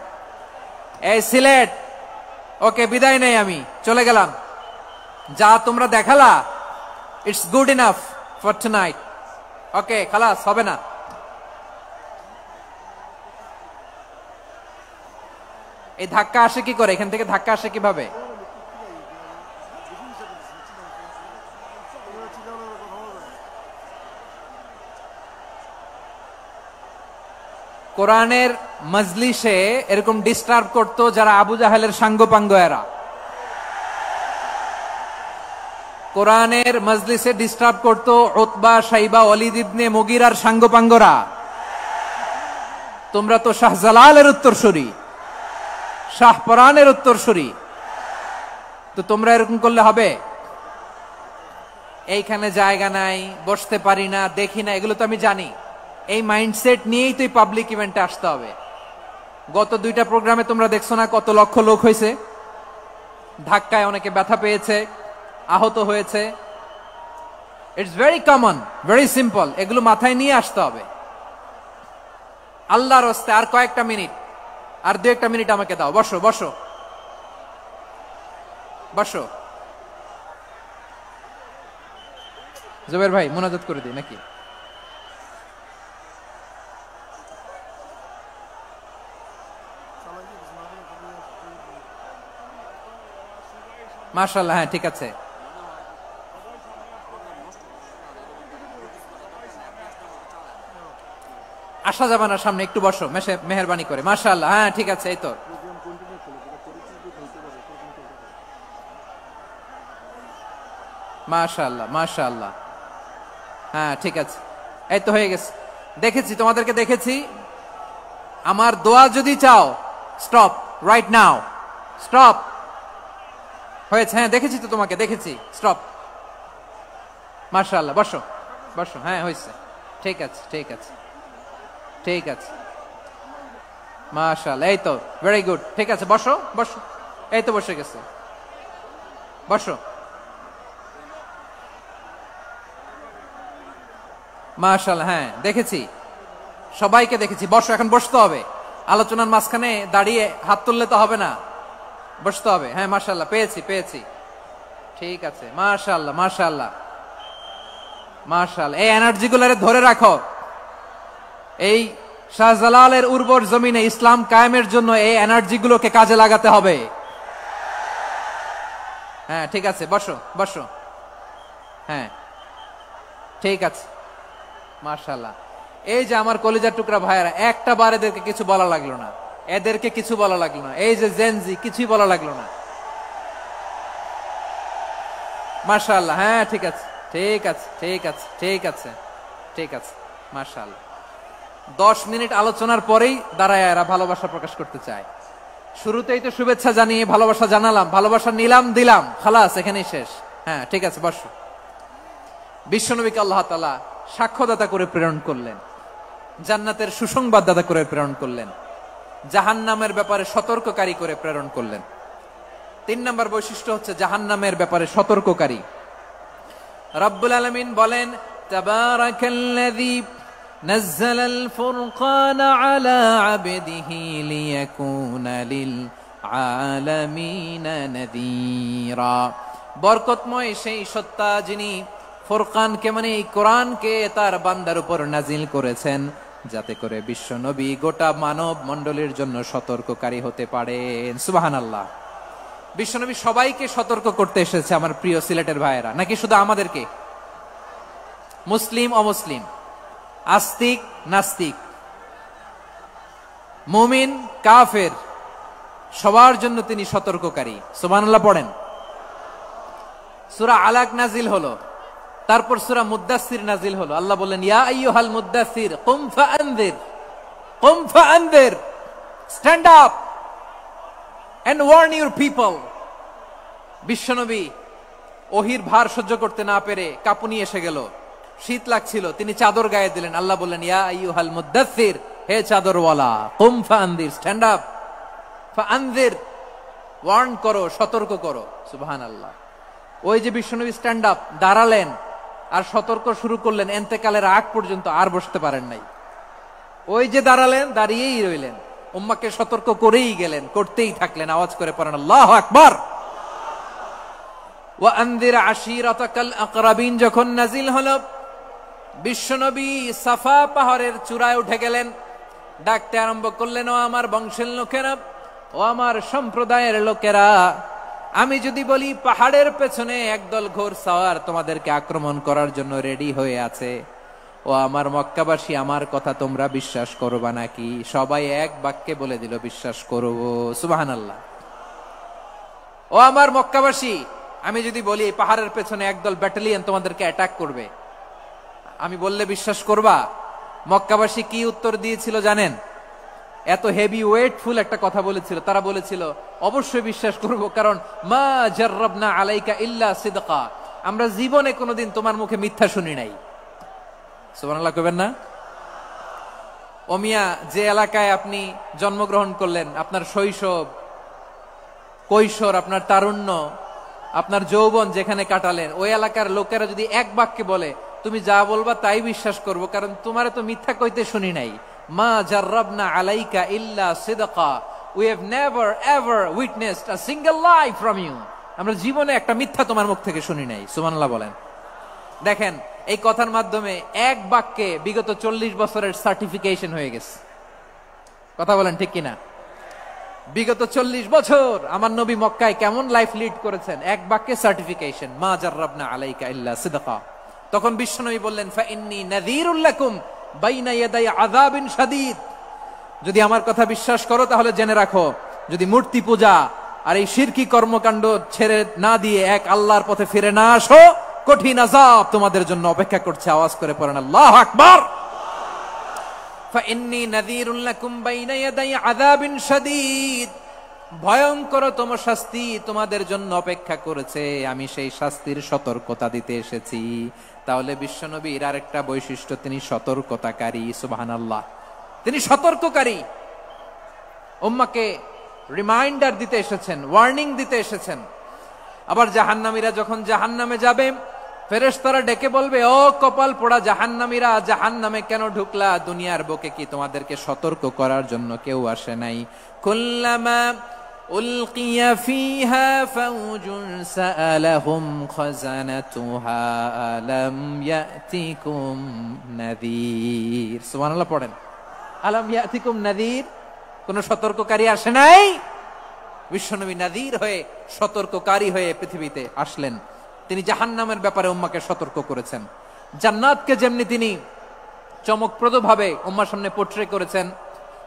এই সিলেট, ওকে বিদায় নেই, আমি চলে গেলাম। যা তোমরা দেখালা, it's good enough for tonight. Okay, খালাস, হবে না। এই ধাক্কা আসে কি করে? এখান থেকে ধাক্কা আসে কিভাবে? কোরআনের মজলিসে এরকম ডিস্টার্ব করতো যারা আবু জাহেলের সাঙ্গপাঙ্গ এরা। কোরআনের মজলিসে ডিস্টার্ব করতো উতবা, শাইবা, ওয়ালিদ ইবনে মুগিরার সাঙ্গপাঙ্গরা। তোমরা তো শাহজালালের উত্তরসূরি, শাহপরানের উত্তরসূরি, তো তোমরা এরকম করলে হবে? এইখানে জায়গা নাই, বসতে পারি না, দেখি না, এগুলো তো আমি জানি। এই মাইন্ডসেট নিয়েই তো পাবলিক ইভেন্টে আসতে হবে। গত 2টা প্রোগ্রামে তোমরা দেখছো না কত লক্ষ লোক হয়েছে? ধাক্কায় অনেকে ব্যথা পেয়েছে, আহত হয়েছে। It's very common, very simple. এগুলো মাথায় নিয়ে আসতে হবে। আল্লাহর রাস্তায় আর কয়েকটা মিনিট, আর 2-1টা মিনিট আমাকে দাও। বসো বসো বসো। জুবের ভাই, মোনাজাত করে দিই নাকি? মাশাআল্লাহ, হ্যাঁ ঠিক আছে। আসা যাবে না সামনে, একটু বসো মেহেরবানি করে। মাশাআল্লাহ, হ্যাঁ ঠিক আছে। এই তো মাশাআল্লাহ, মাশাআল্লাহ, হ্যাঁ ঠিক আছে। এই তো হয়ে গেছে। দেখেছি, তোমাদেরকে দেখেছি। আমার দোয়া যদি চাও, স্টপ রাইট নাও, স্টপ। হয়েছে? হ্যাঁ দেখেছি তো, তোমাকে দেখেছি। স্টপ। মাশাআল্লাহ, বসো বসো। হ্যাঁ হয়েছে, ঠিক আছে ঠিক আছে ঠিক আছে। মাশাআল্লাহ, এই তো ভেরি গুড। ঠিক আছে, বসো বসো। এই তো বসে গেছে, বসো। মাশাআল্লাহ, হ্যাঁ দেখেছি। সবাইকে দেখেছি। বসো, এখন বসতে হবে। আলোচনার মাঝখানে দাঁড়িয়ে হাত তুললে তো হবে না, বসতে হবে। হ্যাঁ, মাশাআল্লাহ, পেয়েছি। ঠিক আছে, মাশাআল্লাহ মাশাআল্লাহ মাশাআল্লাহ। এই এনার্জি গুলারে ধরে রাখো। এই শাহজালালের উর্বর জমিনে ইসলাম কায়েমের জন্য এই এনার্জি গুলোকে কাজে লাগাতে হবে। হ্যাঁ, ঠিক আছে, বসো। হ্যাঁ, ঠিক আছে, মাশাআল্লাহ। এই যে আমার কলিজার টুকরা ভাইয়েরা, একটা বার এদেরকে কিছু বলা লাগলো না, এই যে জেনজি, কিছুই বলা লাগলো না। মাশাআল্লাহ। হ্যাঁ, ঠিক আছে, মাশাআল্লাহ। 10 মিনিট আলোচনার পরেই দাঁড়ায় এরা ভালোবাসা প্রকাশ করতে চায়। শুরুতেই তো শুভেচ্ছা জানিয়ে ভালোবাসা জানালাম, ভালোবাসা নিলাম, দিলাম, খালাস, এখানেই শেষ। হ্যাঁ, ঠিক আছে, বসো। বিশ্বনবীকে আল্লাহ তাআলা সাক্ষ্যদাতা করে প্রেরণ করলেন, জান্নাতের সুসংবাদদাতা করে প্রেরণ করলেন, জাহান্নামের ব্যাপারে সতর্ককারী করে প্রেরণ করলেন। 3 নম্বর বৈশিষ্ট্য হচ্ছে জাহান্নামের ব্যাপারে সতর্ককারী। রব্বুল আলামিন বলেন, তাবারাকাল্লাযী নাযালাল ফুরকানা আলা আবদিহি লিয়াকুনা লিল আলামিনা নাযীরা। বরকতময় সেই সত্তা যিনি ফুরকানকে মানে এই কোরআনকে তার বান্দার উপর নাজিল করেছেন, যাতে করে বিশ্ব নবী গোটা মানব মণ্ডলীর জন্য সতর্ককারী হতে পারেন। সুবহানাল্লাহ। বিশ্বনবী সবাইকে সতর্ক করতে এসেছে, আমার প্রিয় সিলেটের ভাইয়েরা, নাকি শুধু আমাদেরকে? মুসলিম অমুসলিম, আস্তিক নাস্তিক, মুমিন কাফের, সবার জন্য তিনি সতর্ককারী। সুবহানাল্লাহ পড়েন। সূরা আলাক নাজিল হলো, তারপর সূরা মুদ্দাসসির নাজিল হলো। আল্লাহ বললেন, ইয়া আইয়ুহাল মুদ্দাসসির কুম ফাআনযির, stand up and warn your people. বিশ্বনবী ওহির ভার সহ্য করতে না পেরে কাঁপুনি এসে গেল, শীত লাগছিল, তিনি চাদর গায়ে দিলেন। আল্লাহ বললেন, ইয়া আইয়ুহাল মুদ্দাসসির, হে চাদরওয়ালা, কুম ফাআনযির, স্ট্যান্ড আপ, ফাআনযির, ওয়ার্ন করো, সতর্ক করো। সুবহানাল্লাহ। ওই যে বিশ্বনবী স্ট্যান্ড আপ, দাঁড়ালেন আর সতর্ক শুরু করলেন, এন্তেকালের আগ পর্যন্ত আর বসতে পারেন নাই। ওই যে দাঁড়ালেন, দাঁড়িয়েই রইলেন, উম্মাকে সতর্ক করেই গেলেন, করতেই থাকলেন। আওয়াজ করে পড়েন আল্লাহু আকবার। ওয়া আনযির আশীরাতাকাল আকরাবিন যখন নাজিল হলো, বিশ্বনবী সাফা পাহাড়ের চূড়ায় উঠে গেলেন, ডাকতে আরম্ভ করলেন, ও আমার বংশের লোকেরা, ও আমার সম্প্রদায়ের লোকেরা, আমি যদি বলি পাহাড়ের পেছনে একদল ঘোড়সাওয়ার তোমাদেরকে আক্রমণ করার জন্য রেডি হয়ে আছে, ও আমার মক্কাবাসী, আমার কথা তোমরা বিশ্বাস করবা নাকি? সবাই এক বাক্যে বলে দিল, বিশ্বাস করব। সুবহানাল্লাহ। ও আমার মক্কাবাসী, আমি যদি বলি এই পাহাড়ের পেছনে একদল ব্যাটালিয়ন তোমাদেরকে অ্যাটাক করবে, আমি বললে বিশ্বাস করবা? মক্কাবাসী কি উত্তর দিয়েছিল জানেন? এত হেভি ওয়েটফুল একটা কথা বলেছিল। তারা বলেছিল, অবশ্যই বিশ্বাস করব, কারণ মা জাররাবনা আলাইকা ইল্লা সিদকা, আমরা জীবনে কোনোদিন তোমার মুখে মিথ্যা শুনি নাই। সুবহানাল্লাহ কইবেন না? ও মিয়া, যে এলাকায় আপনি জন্মগ্রহণ করলেন, আপনার শৈশব, কৈশোর, আপনার তারুণ্য, আপনার যৌবন যেখানে কাটালেন, ওই এলাকার লোকেরা যদি এক বাক্যে বলে তুমি যা বলবা তাই বিশ্বাস করব, কারণ তোমারে তো মিথ্যা কইতে শুনি নাই। মা জাররাবনা আলাইকা ইল্লা সিদকা, we have never ever witnessed a single lie from you, আমরা জীবনে একটা মিথ্যা তোমার মুখ থেকে শুনি নাই। সুবহানাল্লাহ বলেন। দেখেন, এই কথার মাধ্যমে এক বাক্যে বিগত 40 বছরের সার্টিফিকেশন হয়ে গেছে। কথা বলেন ঠিক কিনা? বিগত 40 বছর আমার নবী মক্কায় কেমন লাইফ লিড করেছেন, এক বাক্যে সার্টিফিকেশন, মা জাররাবনা আলাইকা ইল্লা সিদকা। তখন বিশ্বনবী বললেন, ফাইন্নী নাযীরুল লাকুম বাইনা ইয়াদাই আযাবিন শাদীদ, যদি আমার কথা বিশ্বাস করো তাহলে জেনে রাখো, যদি মূর্তি পূজা আর এই শিরকি কর্মকাণ্ড ছেড়ে না দিয়ে এক আল্লাহর পথে ফিরে না আসো, কঠিন আযাব তোমাদের জন্য অপেক্ষা করছে। আওয়াজ করে পড়েন আল্লাহু আকবার। ফাইন্নী নাযীরুল লাকুম বাইনা ইয়াদাই আযাবিন শাদীদ, ভয়ঙ্করতম শাস্তি তোমাদের জন্য অপেক্ষা করেছে, আমি সেই শাস্তির সতর্কতা দিতে এসেছি। তাহলে বিশ্বনবীর আরেকটা বৈশিষ্ট্য, তিনি সতর্কতাকারী। সুবহানাল্লাহ। তিনি সতর্ককারী, উম্মাকে রিমাইন্ডার দিতে এসেছেন, ওয়ার্নিং দিতে এসেছেন। আবার জাহান্নামীরা যখন জাহান্নামে যাবে, ফেরেশতারা ডেকে বলবে, ও কপাল পোড়া জাহান্নামীরা, জাহান্নামে কেন ঢুকলা? দুনিয়ার বুকে কি তোমাদেরকে সতর্ক করার জন্য কেউ আসে নাই? কুল্লামা উলকিয়া ফিহা ফাউজুন সাআলাহুম খাযানাতুহা আলাম ইয়াতিকুম নাযীর। সুবহানাল্লাহ পড়েন। আলাম ইয়াতিকুম নাযীর, কোন সতর্ককারী আসে নাই? বিশ্বনবী নাযীর হয়ে, সতর্ককারী হয়ে পৃথিবীতে আসলেন। তিনি জাহান্নামের ব্যাপারে উম্মাকে সতর্ক করেছেন। জান্নাতকে যেমনি তিনি চমকপ্রদ ভাবে উম্মার সামনে পোট্রে করেছেন,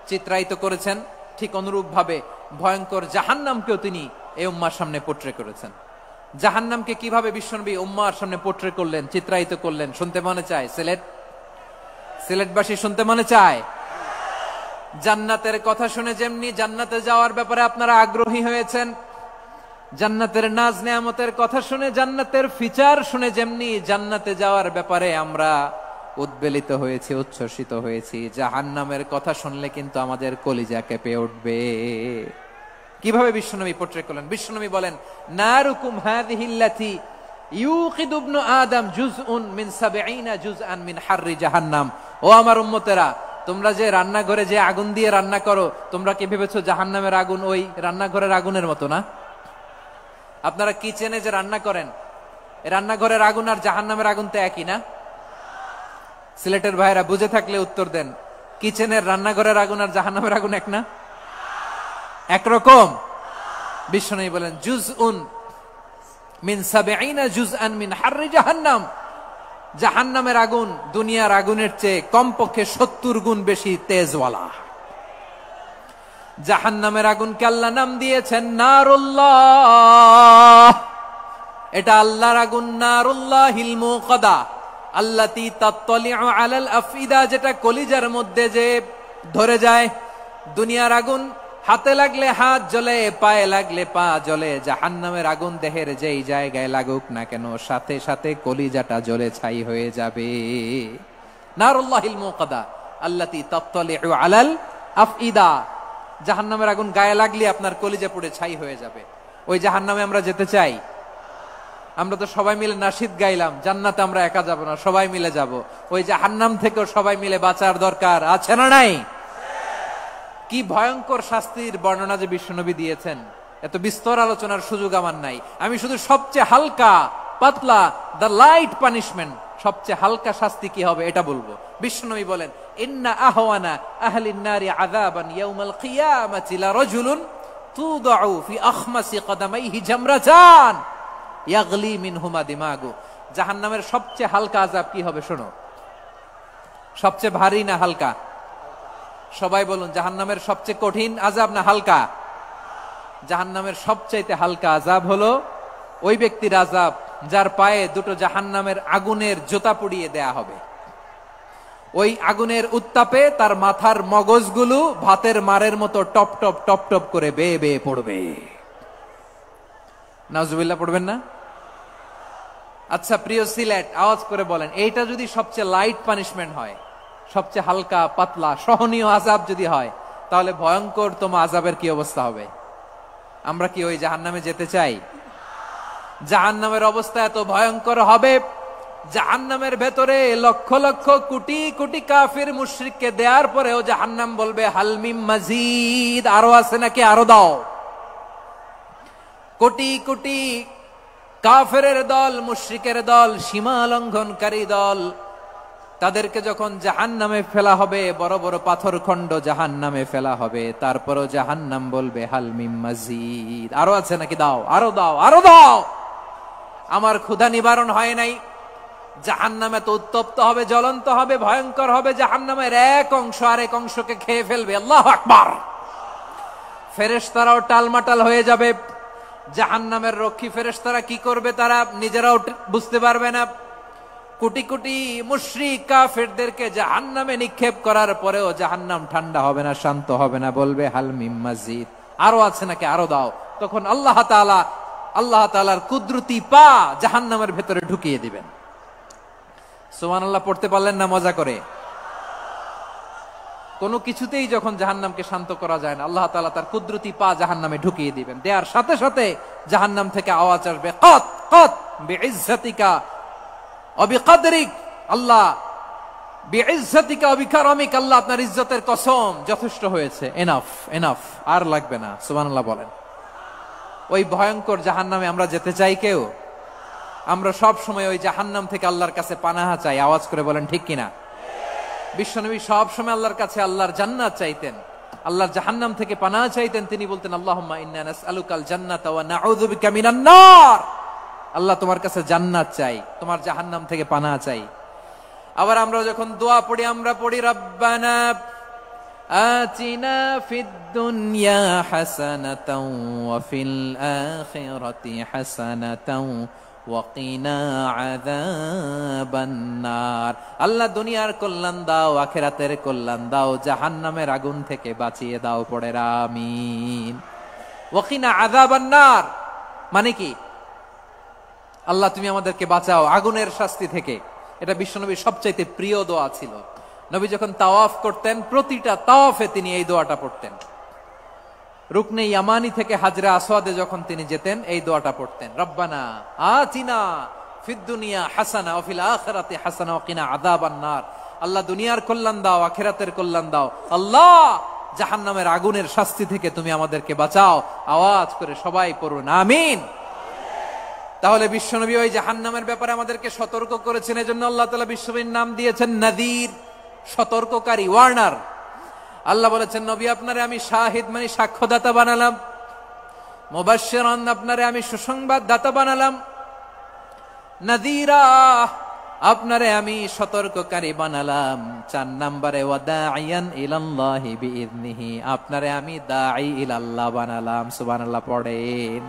চিত্রায়িত করেছেন, ঠিক অনুরূপ ভাবে ভয়ঙ্কর জাহান্নামকেও তিনি এই উম্মার সামনে পোট্রে করেছেন। জাহান্নামকে কিভাবে বিশ্বনবী উম্মার সামনে পোট্রে করলেন, চিত্রায়িত করলেন, শুনতে মনে চায়? সিলেটবাসী শুনতে মনে চায়? জান্নাতের কথা শুনে যেমনি জান্নাতে যাওয়ার ব্যাপারে আপনারা আগ্রহী হয়েছেন, জান্নাতের নাজ নেয়ামতের কথা শুনে, জান্নাতের ফিচার শুনে যেমনি জান্নাতে যাওয়ার ব্যাপারে আমরা উদ্বেলিত হয়েছি, উচ্ছ্বসিত হয়েছি, জাহান্নামের কথা শুনলে কিন্তু আমাদের কলিজা কেঁপে উঠবে। কিভাবে বিশ্বনবী পোট্রে করলেন? বিশ্বনবী বলেন, নারুকুম হাযিহিল্লাতী ইউকিদু ইবনু আদম জুজউন মিন ৭০ জুজআন মিন হাররি জাহান্নাম। ও আমার উম্মতেরা, তোমরা যে রান্নাঘরে যে আগুন দিয়ে রান্না করো, তোমরা কি ভেবেছো জাহান্নামের আগুন ওই রান্নাঘরের আগুনের মতো না? আপনারা কিচেনে যে রান্না করেন, রান্নাঘরের আগুন আর জাহান্নামের আগুন তো একই না? সিলেটের ভাইরা বুঝে থাকলে উত্তর দেন। কিচেনের রান্নাঘরের আগুন আর জাহান্নামের আগুন এক না? একরকম? বিশ্বনবী বলেন, জুজউন মিন ৭০ জুজআন মিন হাররি জাহান্নাম। জাহান্নামের আগুন দুনিয়ার আগুনের চেয়ে কমপক্ষে ৭০ গুণ বেশি তেজওয়ালা। জাহান্নামের আগুনকে আল্লাহ নাম দিয়েছেন নারুল্লাহ। এটা আল্লাহর আগুন, নারুল্লাহিল মুকাদা আল্লাতী তাত্তালিউ আলাল আফইদা, যেটা কলিজার মধ্যে যে ধরে যায়। দুনিয়ার আগুন হাতে লাগলে হাত জ্বলে, পায়ে লাগলে পা জ্বলে। জাহান্নামের আগুন দেহের যেই জায়গায় লাগুক না কেন, সাথে সাথে কলিজাটা জ্বলে ছাই হয়ে যাবে। নারুল্লাহিল মুকাদা আল্লাতী তাত্তালিউ আলাল আফইদা। জাহান্নামের আগুন গায়ে লাগলে আপনার কলিজা পুড়ে ছাই হয়ে যাবে। ওই জাহান্নামে আমরা যেতে চাই? আমরা তো সবাই মিলে নাশিদ গাইলাম, জান্নাতে আমরা একা যাব না, সবাই মিলে যাব। ওই জাহান্নাম থেকেও সবাই মিলে বাঁচার দরকার আছে না নাই? কি ভয়ঙ্কর শাস্তির বর্ণনা যে বিশ্বনবী দিয়েছেন, এত বিস্তর আলোচনার সুযোগ আমার নাই। আমি শুধু সবচেয়ে হালকা পাতলা, দ্য লাইট পানিশমেন্ট, সবচেয়ে হালকা শাস্তি কি হবে এটা বলবো। বিশ্বনবী বলেন, ইন্না আহওয়ানা আহলিন নারি আযাবান ইয়াউমাল কিয়ামাতি লারাজুলুন তুদাউ ফি আখমাসি কদামাইহি জামরাতান ইয়াগলি মিনহুমা দিমাগু। জাহান্নামের সবচেয়ে হালকা আযাব কি হবে শোনো। সবচেয়ে ভারী না হালকা? সবাই বলুন, জাহান্নামের সবচেয়ে কঠিন আযাব না হালকা? জাহান্নামের সবচাইতে হালকা আযাব হলো ওই ব্যক্তির আযাব যার পায়ে দুটো জাহান্নামের আগুনের জোতা পুড়িয়ে দেয়া হবে। ওই আগুনের উত্তাপে তার মাথার মগজগুলো ভাতের মারের মতো টপ টপ টপ টপ করে বেয়ে বেয়ে পড়বে। নাউজুবিল্লাহ পড়বেন না? আচ্ছা প্রিয় সিলেট, আওয়াজ করে বলেন, এইটা যদি সবচেয়ে লাইট পানিশমেন্ট হয়, সবচেয়ে হালকা পাতলা সহনীয় আযাব যদি হয়, তাহলে ভয়ঙ্করতম আযাবের কি অবস্থা হবে? আমরা কি ওই জাহান্নামে যেতে চাই? জাহান্নামের অবস্থা এত ভয়ঙ্কর হবে, জাহান্নামের ভেতরে লক্ষ লক্ষ কোটি কোটি কাফির মুশরিককে দেওয়ার পরেও জাহান্নাম বলবে হালমিম মাজিদ, আরো আছে নাকি, আরো দাও। কোটি কোটি কাফেরের দল, মুশরিকের দল, সীমা লঙ্ঘনকারী দল, তাদেরকে যখন জাহান্নামে ফেলা হবে, বড় বড় পাথর খণ্ড জাহান্নামে ফেলা হবে, তারপরও জাহান্নাম বলবে হালমিম মাজিদ, আরো আছে নাকি, দাও, আরো দাও, আরো দাও। আমার ক্ষুধা নিবারণ হয় নাই। জাহান্নাম এত উত্তপ্ত হবে, জ্বলন্ত হবে, ভয়ঙ্কর হবে, জাহান্নামের এক অংশ আরেক অংশকে খেয়ে ফেলবে। আল্লাহু আকবার। ফেরেশতারাও টালমাটাল হয়ে যাবে। জাহান্নামের রক্ষী ফেরেশতারা কি করবে তারা নিজেরাও বুঝতে পারবে না। কোটি কোটি মুশরিক কাফেরদেরকে জাহান্নামে নিক্ষেপ করার পরেও জাহান্নাম ঠান্ডা হবে না, শান্ত হবে না, বলবে হালমিম মাজিদ, আরো আছে নাকি, আরো দাও। তখন আল্লাহ তাআলার কুদরতি পা জাহান্নামের ভেতরে ঢুকিয়ে দিবেন। সুবহানাল্লাহ পড়তে পারলেন না মজা করে? কোনো কিছুতেই যখন জাহান্নামকে শান্ত করা যায় না, আল্লাহ তাআলা তার কুদরতি পা জাহান্নামে ঢুকিয়ে দিবেন। দেয়ার সাথে সাথে জাহান্নাম থেকে আওয়াজ আসবে, কত কত বিইজ্জাতিকা অবিকাদরিক, আল্লাহ বিইজ্জাতিকা ওয়া বিকারামিকা, আল্লাহ আপনার ইজ্জতের কসম, যথেষ্ট হয়েছে, এনাফ এনাফ, আর লাগবে না। সুবহানাল্লাহ বলেন। ওই ভয়ঙ্কর জাহান্নামে আমরা যেতে চাই কেউ? আমরা সব সময় ওই জাহান্নাম থেকে আল্লাহর কাছে পানাহা চাই। আওয়াজ করে বলেন ঠিক কিনা? বিশ্বনবী সব সময় আল্লাহর কাছে আল্লাহর জান্নাত চাইতেন, আল্লাহর জাহান্নাম থেকে পানাহা চাইতেন। তিনি বলতেন আল্লাহুম্মা ইন্না নাসআলুকাল জান্নাতা ওয়া নাউযু বিকা মিনান নার। আল্লাহ তোমার কাছে জান্নাত চাই, তোমার জাহান্নাম থেকে পানাহা চাই। আবার আমরা যখন দোয়া পড়ি, আমরা পড়ি রব্বানা আতিনা ফিদ দুনিয়া হাসানাতাও ওয়া ফিল আখিরাতি হাসানাতাও ওয়া কিনা আযাবান নার। আল্লাহ দুনিয়ার কল্যাণ দাও, আখিরাতের কল্যাণ দাও, জাহান্নামের আগুন থেকে বাঁচিয়ে দাও, পড়ে আমিন। ওয়া কিনা আযাবান নার মানে কি? আল্লাহ তুমি আমাদেরকে বাঁচাও আগুনের শাস্তি থেকে। এটা বিশ্বনবীর সবচাইতে প্রিয় দোয়া ছিল। নবী যখন তাওয়াফ করতেন, প্রতিটা তাওয়াফে তিনি এই দোয়াটা পড়তেন। রুকনে ইয়ামানি থেকে হাজরে আসওয়াদে যখন তিনি যেতেন, এই দোয়াটা পড়তেন, রব্বানা আতিনা ফিদ দুনিয়া হাসানা ওয়া ফিল আখিরাতি হাসানা ওয়া কিনা আযাবান নার। আল্লাহ দুনিয়ার কল্যাণ দাও, আখিরাতের কল্যাণ দাও, আল্লাহ জাহান্নামের আগুনের শাস্তি থেকে তুমি আমাদেরকে বাঁচাও। আওয়াজ করে সবাই পড়ুন আমিন। তাহলে বিশ্বনবী ওই জাহান্নামের ব্যাপারে আমাদেরকে সতর্ক করেছেন। এজন্য আল্লাহ তাআলা বিশ্বনবীর নাম দিয়েছেন নাযীর, সতর্ককারী, ওয়ার্নার। আল্লাহ বলেছেন নবী আপনারে আমি শাহিদ মানে সাক্ষ্যদাতা বানালাম, মুবাশশিরান আপনারে আমি সুসংবাদ দাতা বানালাম, নাযীরা আপনারে আমি সতর্ককারী বানালাম। 4 নম্বরে ওয়া দাঈয়ান ইলাল্লাহি বিইذনিহি, আপনারে আমি দাঈ ইলাল্লাহ বানালাম। সুবহানাল্লাহ পড়েন।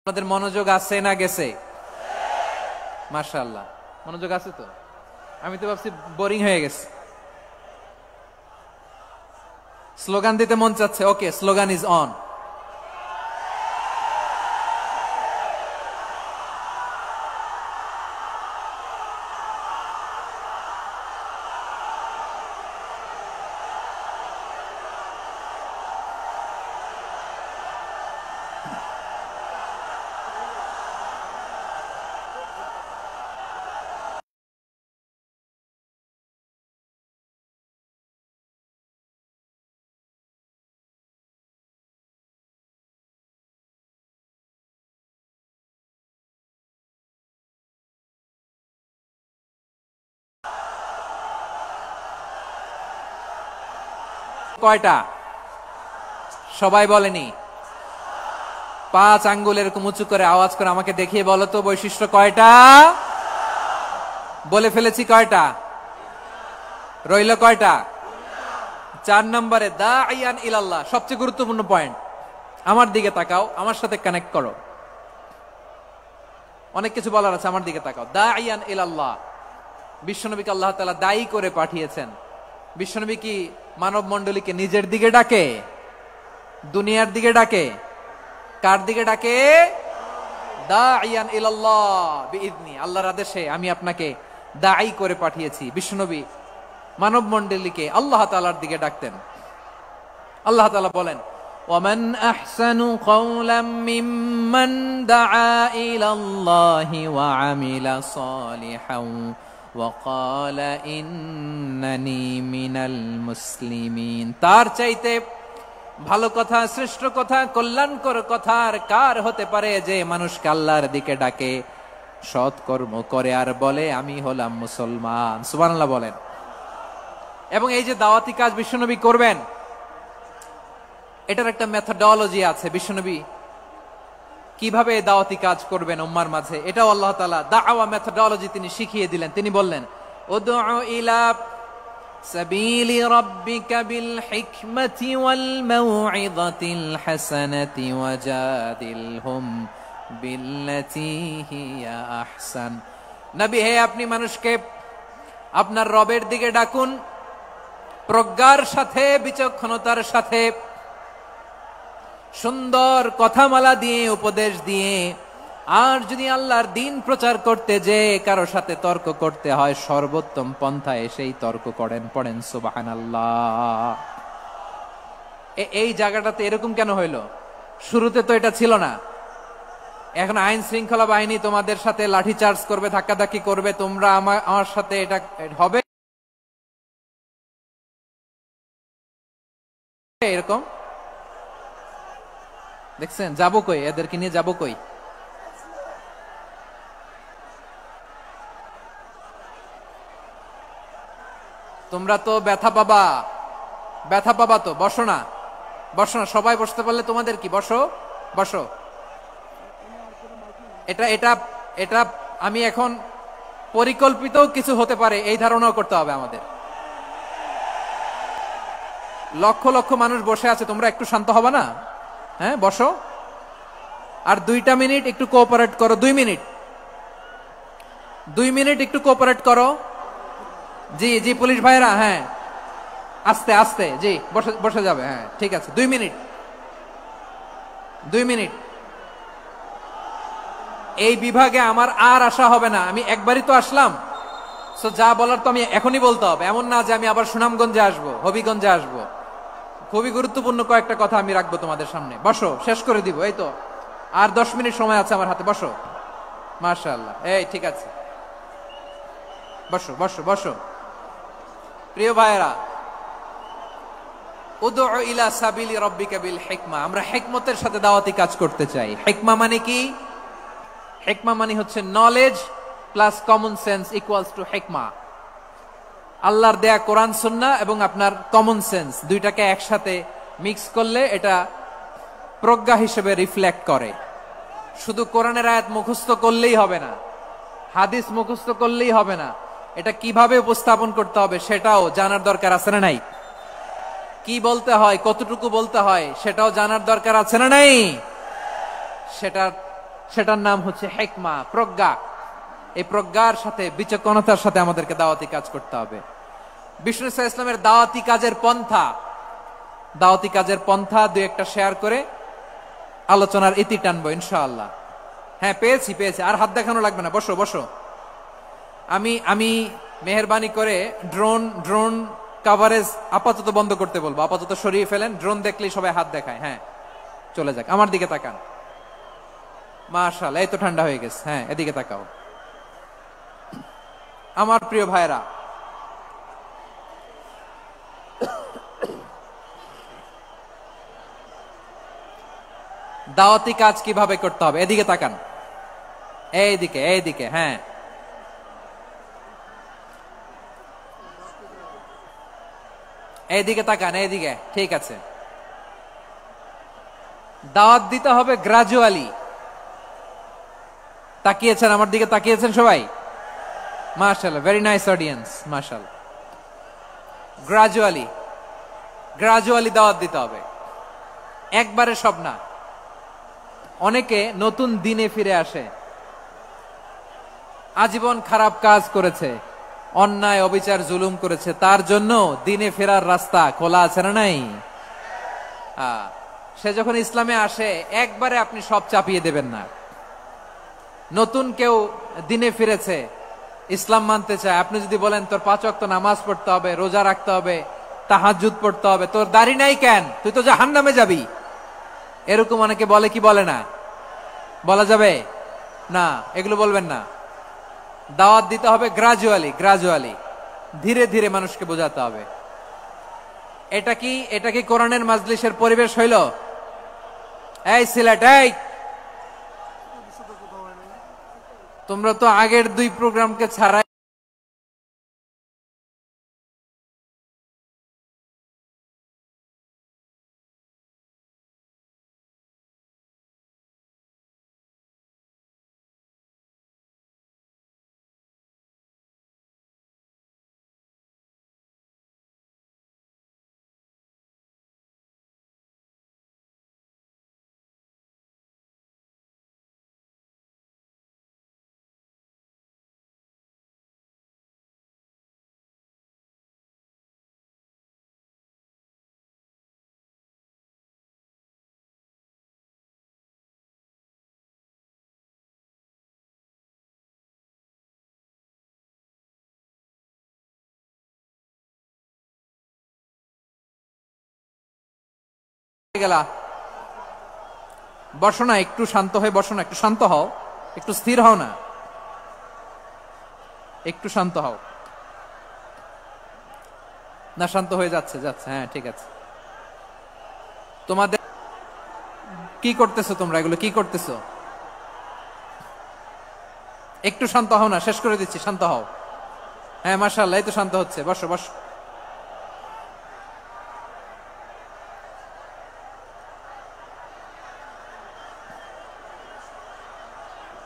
আপনাদের মনোযোগ আছে না গেছে? মাশাআল্লাহ মনোযোগ আছে তো। আমি তো ভাবছি বোরিং হয়ে গেছে। স্লোগান দিতে মন চাচ্ছে। ওকে, স্লোগান ইজ অন। কয়টা? সবাই বলেনি। 5 আঙ্গুল এরকম উঁচু করে আওয়াজ করে আমাকে দেখিয়ে বলো তো বৈশিষ্ট্য কয়টা? বলে ফেলেছি কয়টা? রইল কয়টা? 4 নম্বরে দাঈয়ান ইলাল্লাহ, সবচেয়ে গুরুত্বপূর্ণ পয়েন্ট। আমার দিকে তাকাও, আমার সাথে কানেক্ট করো। অনেক কিছু বলার আছে, আমার দিকে তাকাও। দাঈয়ান ইলাল্লাহ, বিশ্বনবীকে আল্লাহ তাআলা দায়ী করে পাঠিয়েছেন। বিশ্বনবী কি মানব মণ্ডলীকে নিজের দিকে ডাকে? দুনিয়ার দিকে ডাকে? কার দিকে ডাকে? দাঈয়ান ইলাল্লাহ বিইذনি, আল্লাহর আদেশে আমি আপনাকে দায়ী করে পাঠিয়েছি। বিশ্বনবী মানব মণ্ডলীকে আল্লাহ তাআলার দিকে ডাকতেন। আল্লাহ তাআলা বলেন ওয়ামান আহসানু কাওলাম মিম্মান দাআ ইলাল্লাহি ওয়া আমিলা সালিহান وقال إنني من المسلمين। তার চাইতে ভালো কথা, শ্রেষ্ঠ কথা, কল্যাণকর কথা আর কার হতে পারে যে মানুষকে আল্লাহর দিকে ডাকে, সৎকর্ম করে আর বলে আমি হলাম মুসলমান। সুবহানাল্লাহ বলেন। এবং এই যে দাওয়াতি কাজ বিশ্বনবী করবেন, এটার একটা মেথডোলজি আছে। বিশ্বনবী কিভাবে দাওয়াতি কাজ করবেন উম্মার মাঝে, এটাও আল্লাহ তাআলা দাওয়া মেথডোলজি তিনি শিখিয়ে দিলেন। তিনি বললেন উদউ ইলা সাবিলি রাব্বিকা বিল হিকমাতি ওয়াল মাউইযাতিল হাসানাতি ওয়াজাদিলহুম বিল্লাতী হিয়া আহসান। নবী হে, আপনি মানুষকে আপনার রবের দিকে ডাকুন প্রজ্ঞার সাথে, বিচক্ষণতার সাথে, সুন্দর কথামালা দিয়ে, উপদেশ দিয়ে। আর যদি আল্লাহর দিন প্রচার করতে যে কারো সাথে তর্ক করতে হয়, সর্বোত্তম পন্থায় সেই তর্ক করেন। পড়েন সুবহানাল্লাহ। এই জায়গাটাতে এরকম কেন হইল? শুরুতে তো এটা ছিল না। এখন আইন শৃঙ্খলা বাহিনী তোমাদের সাথে লাঠি চার্জ করবে, ধাক্কাধাক্কি করবে, তোমরা আমার সাথে এটা হবে এরকম? দেখছেন যাবো কই, এদেরকে নিয়ে যাবো কই? তোমরা তো ব্যথা পাবা, ব্যথা পাবা তো। বসো না, বসো না, সবাই বসতে পারলে তোমাদের কি, বসো বসো। এটা এটা এটা আমি এখন পরিকল্পিত কিছু হতে পারে এই ধারণাও করতে হবে আমাদের। লক্ষ লক্ষ মানুষ বসে আছে, তোমরা একটু শান্ত হবে না? হ্যাঁ বসো, আর 2টা মিনিট একটু কোঅপারেট করো। 2 মিনিট, 2 মিনিট একটু কোঅপারেট করো। জি জি পুলিশ ভাইরা, হ্যাঁ আস্তে আস্তে, জি বসে বসে যাবে, হ্যাঁ ঠিক আছে। 2 মিনিট, 2 মিনিট। এই বিভাগে আমার আর আসা হবে না, আমি একবারই তো আসলাম, সো যা বলার তো আমি এখনই বলতে হবে। এমন না যে আমি আবার সুনামগঞ্জে আসবো, হবিগঞ্জে আসবো। খুবই গুরুত্বপূর্ণ কয়েকটা কথা আমি রাখবো তোমাদের সামনে। বসো, শেষ করে দিব, এই তো আর 10 মিনিট সময় আছে আমার হাতে। বসো, মাশাআল্লাহ, এই ঠিক আছে, বসো বসো বসো। প্রিয় ভাইয়েরা, উদউ ইলা সাবিলি রাব্বিকা বিল হিকমা, আমরা হিকমতের সাথে দাওয়াতি কাজ করতে চাই। হিকমা মানে কি? হিকমা মানে হচ্ছে knowledge plus common sense equals to হিকমা। আল্লাহর দেয়া কোরআন সুন্নাহ এবং আপনার কমন সেন্স দুইটাকে একসাথে মিক্স করলে এটা প্রজ্ঞা হিসেবে রিফ্লেক্ট করে। শুধু কোরআনের আয়াত মুখস্থ করলেই হবে না, হাদিস মুখস্থ করলেই হবে না, এটা কিভাবে উপস্থাপন করতে হবে সেটাও জানার দরকার আছে না নাই? কি বলতে হয়, কতটুকু বলতে হয় সেটাও জানার দরকার আছে না নাই? সেটার নাম হচ্ছে হিকমা, প্রজ্ঞা। এই প্রজ্ঞার সাথে, বিচক্ষণতার সাথে আমাদেরকে দাওয়াতি কাজ করতে হবে। বিষ্ণু ইসলামের দাওয়াতি কাজের পন্থা দুই একটা শেয়ার করে আলোচনার ইতি টানবো ইনশাআল্লাহ। হ্যাঁ পেয়েছি, আর হাত দেখানো লাগবে না, বসো বসো। আমি মেহেরবানি করে ড্রোন কভারেজ আপাতত বন্ধ করতে বলবো, আপাতত সরিয়ে ফেলেন। ড্রোন দেখলেই সবাই হাত দেখায়, হ্যাঁ চলে যাক। আমার দিকে তাকান, মাশাআল্লাহ এই তো ঠান্ডা হয়ে গেছে। হ্যাঁ এদিকে তাকাও। আমার প্রিয় ভাইরা, দাওয়াতি কাজ কিভাবে করতে হবে এদিকে তাকান, এইদিকে, হ্যাঁ এইদিকে তাকান, এইদিকে, ঠিক আছে। দাওয়াত দিতে হবে গ্রাজুয়ালি। তাকিয়েছেন আমার দিকে, তাকিয়েছেন সবাই, মাশাআল্লাহ, ভেরি নাইস অডিয়েন্স, মাশাআল্লাহ। গ্রাজুয়ালি দাওয়াত দিতে হবে, একবারে সব না। অনেকে নতুন দিনে ফিরে আসে, আজীবন খারাপ কাজ করেছে, অন্যায় অবিচার জুলুম করেছে, তার জন্য দিনে ফেরার রাস্তা খোলা আছে না নাই? সে যখন ইসলামে আসে একবারে আপনি সব চাপিয়ে দেবেন না। নতুন কেউ দিনে ফিরেছে, ইসলাম মানতে চায়, আপনি যদি বলেন তোর 5 ওয়াক্ত নামাজ পড়তে হবে, রোজা রাখতে হবে, তাহাজ্জুদ পড়তে হবে, তোর দাড়ি নাই কেন, তুই তো জাহান্নামে যাবি, এরকম অনেকে বলে কি বলে না? বলা যাবে না, এগুলো বলবেন না। দাওয়াত দিতে হবে গ্রাজুয়ালি, ধীরে ধীরে মানুষকে বোঝাতে হবে। এটা কি কোরআনের মাজলিসের পরিবেশ হইল? এই সিলেট, এই তোমরা তো আগের 2 প্রোগ্রামকে ছাড়াই গেলা। বসো না, একটু শান্ত হয়ে বসো না, একটু শান্ত হও, একটু স্থির হও না, একটু শান্ত হও না। শান্ত হয়ে যাচ্ছে যাচ্ছে, হ্যাঁ ঠিক আছে। তোমাদের কি করতেছো তোমরা, এগুলো কি করতেছো? একটু শান্ত হও না, শেষ করে দিচ্ছি, শান্ত হও। হ্যাঁ মাশাআল্লাহ, এই তো শান্ত হচ্ছে, বসো বসো।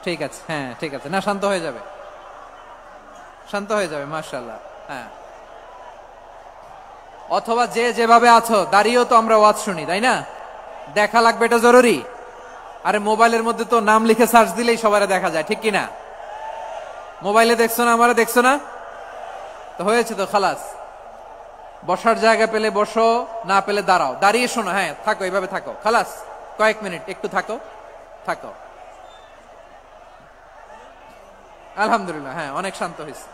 ঠিক আছে, হ্যাঁ ঠিক আছে, না শান্ত হয়ে যাবে, শান্ত হয়ে যাবে, মাশাআল্লাহ। হ্যাঁ, অথবা যে যেভাবে আছো দাঁড়িয়েও তো আমরা ওয়াজ শুনি, তাই না? দেখা লাগবে, এটা জরুরি। আরে মোবাইলের মধ্যে তো নাম লিখে সার্চ দিলেই সবারে দেখা যায়, ঠিক কিনা? মোবাইলে দেখছো না, আমারে দেখছো না, তো হয়েছে তো, খালাস। বসার জায়গা পেলে বসো, না পেলে দাঁড়াও, দাঁড়িয়ে শোনো, হ্যাঁ থাকো, এইভাবে থাকো, খালাস। কয়েক মিনিট একটু থাকো, থাকো। আলহামদুলিল্লাহ, হ্যাঁ অনেক শান্ত হয়েছে।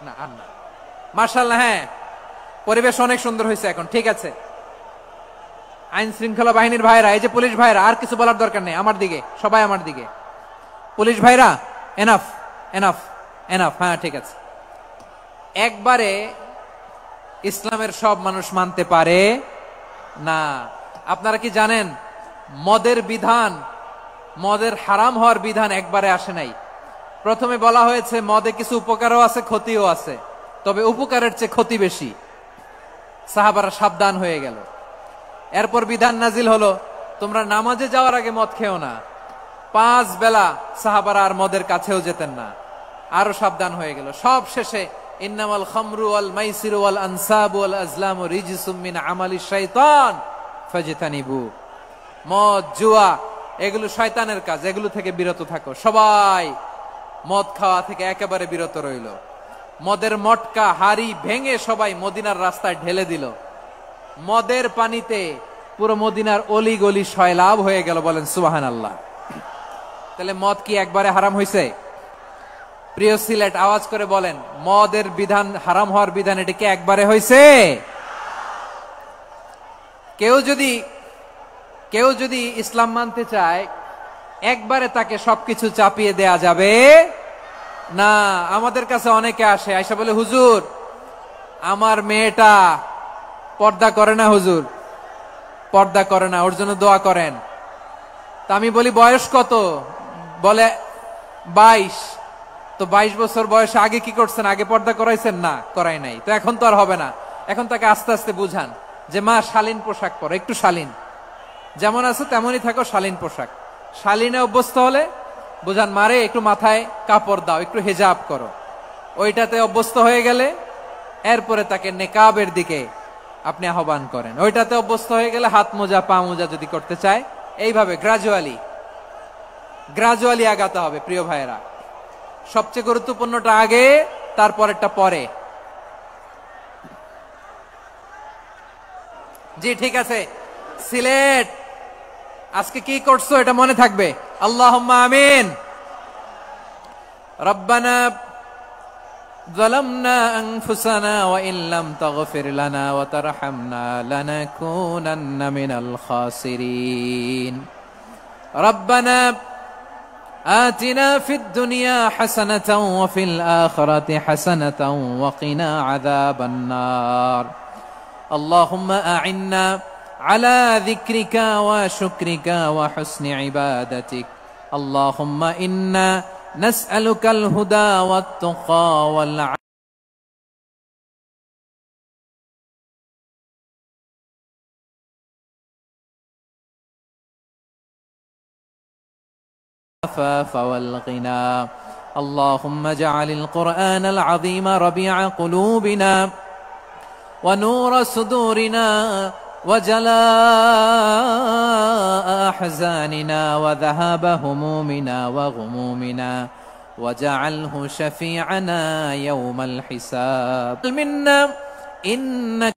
না আর না, মাশাআল্লাহ, হ্যাঁ পরিবেশ অনেক সুন্দর হয়েছে এখন, ঠিক আছে। আইন শৃঙ্খলা বাহিনীর ভাইরা, এই যে পুলিশ ভাইরা, আর কিছু বলার দরকার নেই, আমার দিকে সবাই, আমার দিকে। পুলিশ ভাইরা, এনাফ এনাফ এনাফ, হ্যাঁ ঠিক আছে। একবারে ইসলামের সব মানুষ মানতে পারে না। আপনারা কি জানেন মদের বিধান, মদের হারাম হওয়ার বিধান একবারে আসে নাই। প্রথমে বলা হয়েছে মদে কিছু উপকারও আছে, ক্ষতিও আছে, তবে উপকারের চেয়ে ক্ষতি বেশি। সাহাবারা সাবধান হয়ে গেল। এরপর বিধান নাজিল হলো, তোমরা নামাজে যাওয়ার আগে মদ খেও না। 5 বেলা সাহাবারা আর মদের কাছেও যেতেন না, আরো সাবধান হয়ে গেল। সব শেষে ইন্নামাল খামরু ওয়াল মাইসিরু ওয়াল আনসাবু ওয়াল আজলামু রিজসুম মিন আমালিশ শাইতান ফাজতানিবু। মদ, জুয়া এগুলো শয়তানের কাজ, এগুলো থেকে বিরত থাকো। সবাই মদ খাওয়া থেকে একেবারে বিরত রইল। মদের মটকা হাড়ি ভেঙে সবাই মদিনার রাস্তায় ঢেলে দিল। মদের পানিতে পুরো মদিনার অলি গলি সয়লাভ হয়ে গেল, বলেন সুবহানাল্লাহ। তাহলে মদ কি একবারে হারাম হয়েছে? প্রিয় সিলেট, আওয়াজ করে বলেন, মদের বিধান, হারাম হওয়ার বিধান, এটা কি একবারে হয়েছে? কেউ যদি ইসলাম মানতে চায়, একবারে তাকে সবকিছু চাপিয়ে দেয়া যাবে না। আমাদের কাছে অনেকে আসে, আয়সা বলে, হুজুর আমার মেয়েটা পর্দা করে না, হুজুর পর্দা করে না, ওর জন্য দোয়া করেন। তা আমি বলি বয়স কত? বলে 22। তো 22 বছর বয়সে আগে কি করছেন? আগে পর্দা করাইছেন? না, করাই নাই। তো এখন তো আর হবে না। এখন তাকে আস্তে আস্তে বুঝান যে মা শালীন পোশাক পরো, একটু শালীন, যেমন আছে তেমনই থাকো, শালীন পোশাক। শালীনে অভ্যস্ত হলে বুঝান, মারে একটু মাথায় কাপড় দাও, একটু হেজাব করো। ওইটাতে অভ্যস্ত হয়ে গেলে এরপরে তাকে নেকাবের দিকে আপনি আহ্বান করেন। ওইটাতে অভ্যস্ত হয়ে গেলে হাত মোজা, পা মোজা যদি করতে চায়, এইভাবে গ্রাজুয়ালি আগাতে হবে। প্রিয় ভাইয়েরা, সবচেয়ে গুরুত্বপূর্ণটা আগে, তারপরেরটা পরে। জি ঠিক আছে। সিলেট, আজকে কি করছো এটা মনে থাকবে। আল্লাহুম্মা আমিন। রব্বানা যালামনা আনফুসানা ওয়া ইন লাম তাগফির লানা ওয়া তারহামনা লানাকুনান্না মিনাল খাসিরিন। রব্বানা آتنا في الدنيا حسنة وفي الآخرة حسنة وقنا عذاب النار. اللهم أعنا على ذكرك وشكرك وحسن عبادتك. اللهم إنا نسألك الهدى والتقى والعافية والغنى. اللهم اجعل القرآن العظيم ربيع قلوبنا ونور صدورنا وجلاء أحزاننا وذهاب همومنا وغمومنا، وجعله شفيعنا يوم الحساب منا إنك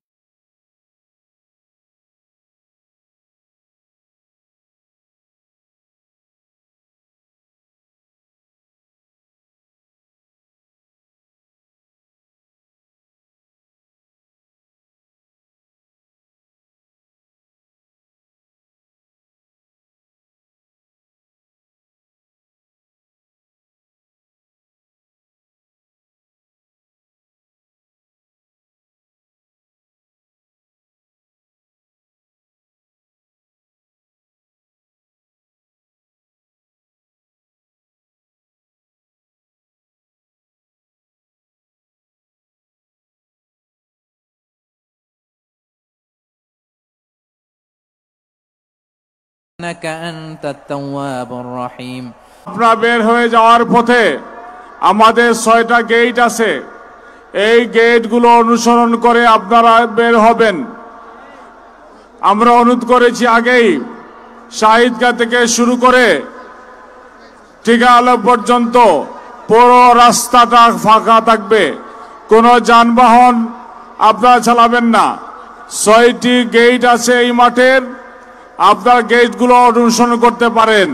ইন্নাকা আনতাত তাওয়াবুর রহিম। আপনারা বের হয়ে যাওয়ার পথে আমাদের 6টা গেট আছে, এই গেটগুলো অনুসরণ করে আপনারা বের হবেন। আমরা অনুরোধ করেছি আগেই, শাহিদগাহ থেকে শুরু করে টিকা আলো পর্যন্ত পুরো রাস্তাটা ফাঁকা থাকবে, কোনো যানবাহন আপনারা চালাবেন না। 6টি গেট আছে এই মাঠের, আপনারা গেটগুলো অনুসরণ করতে পারেন।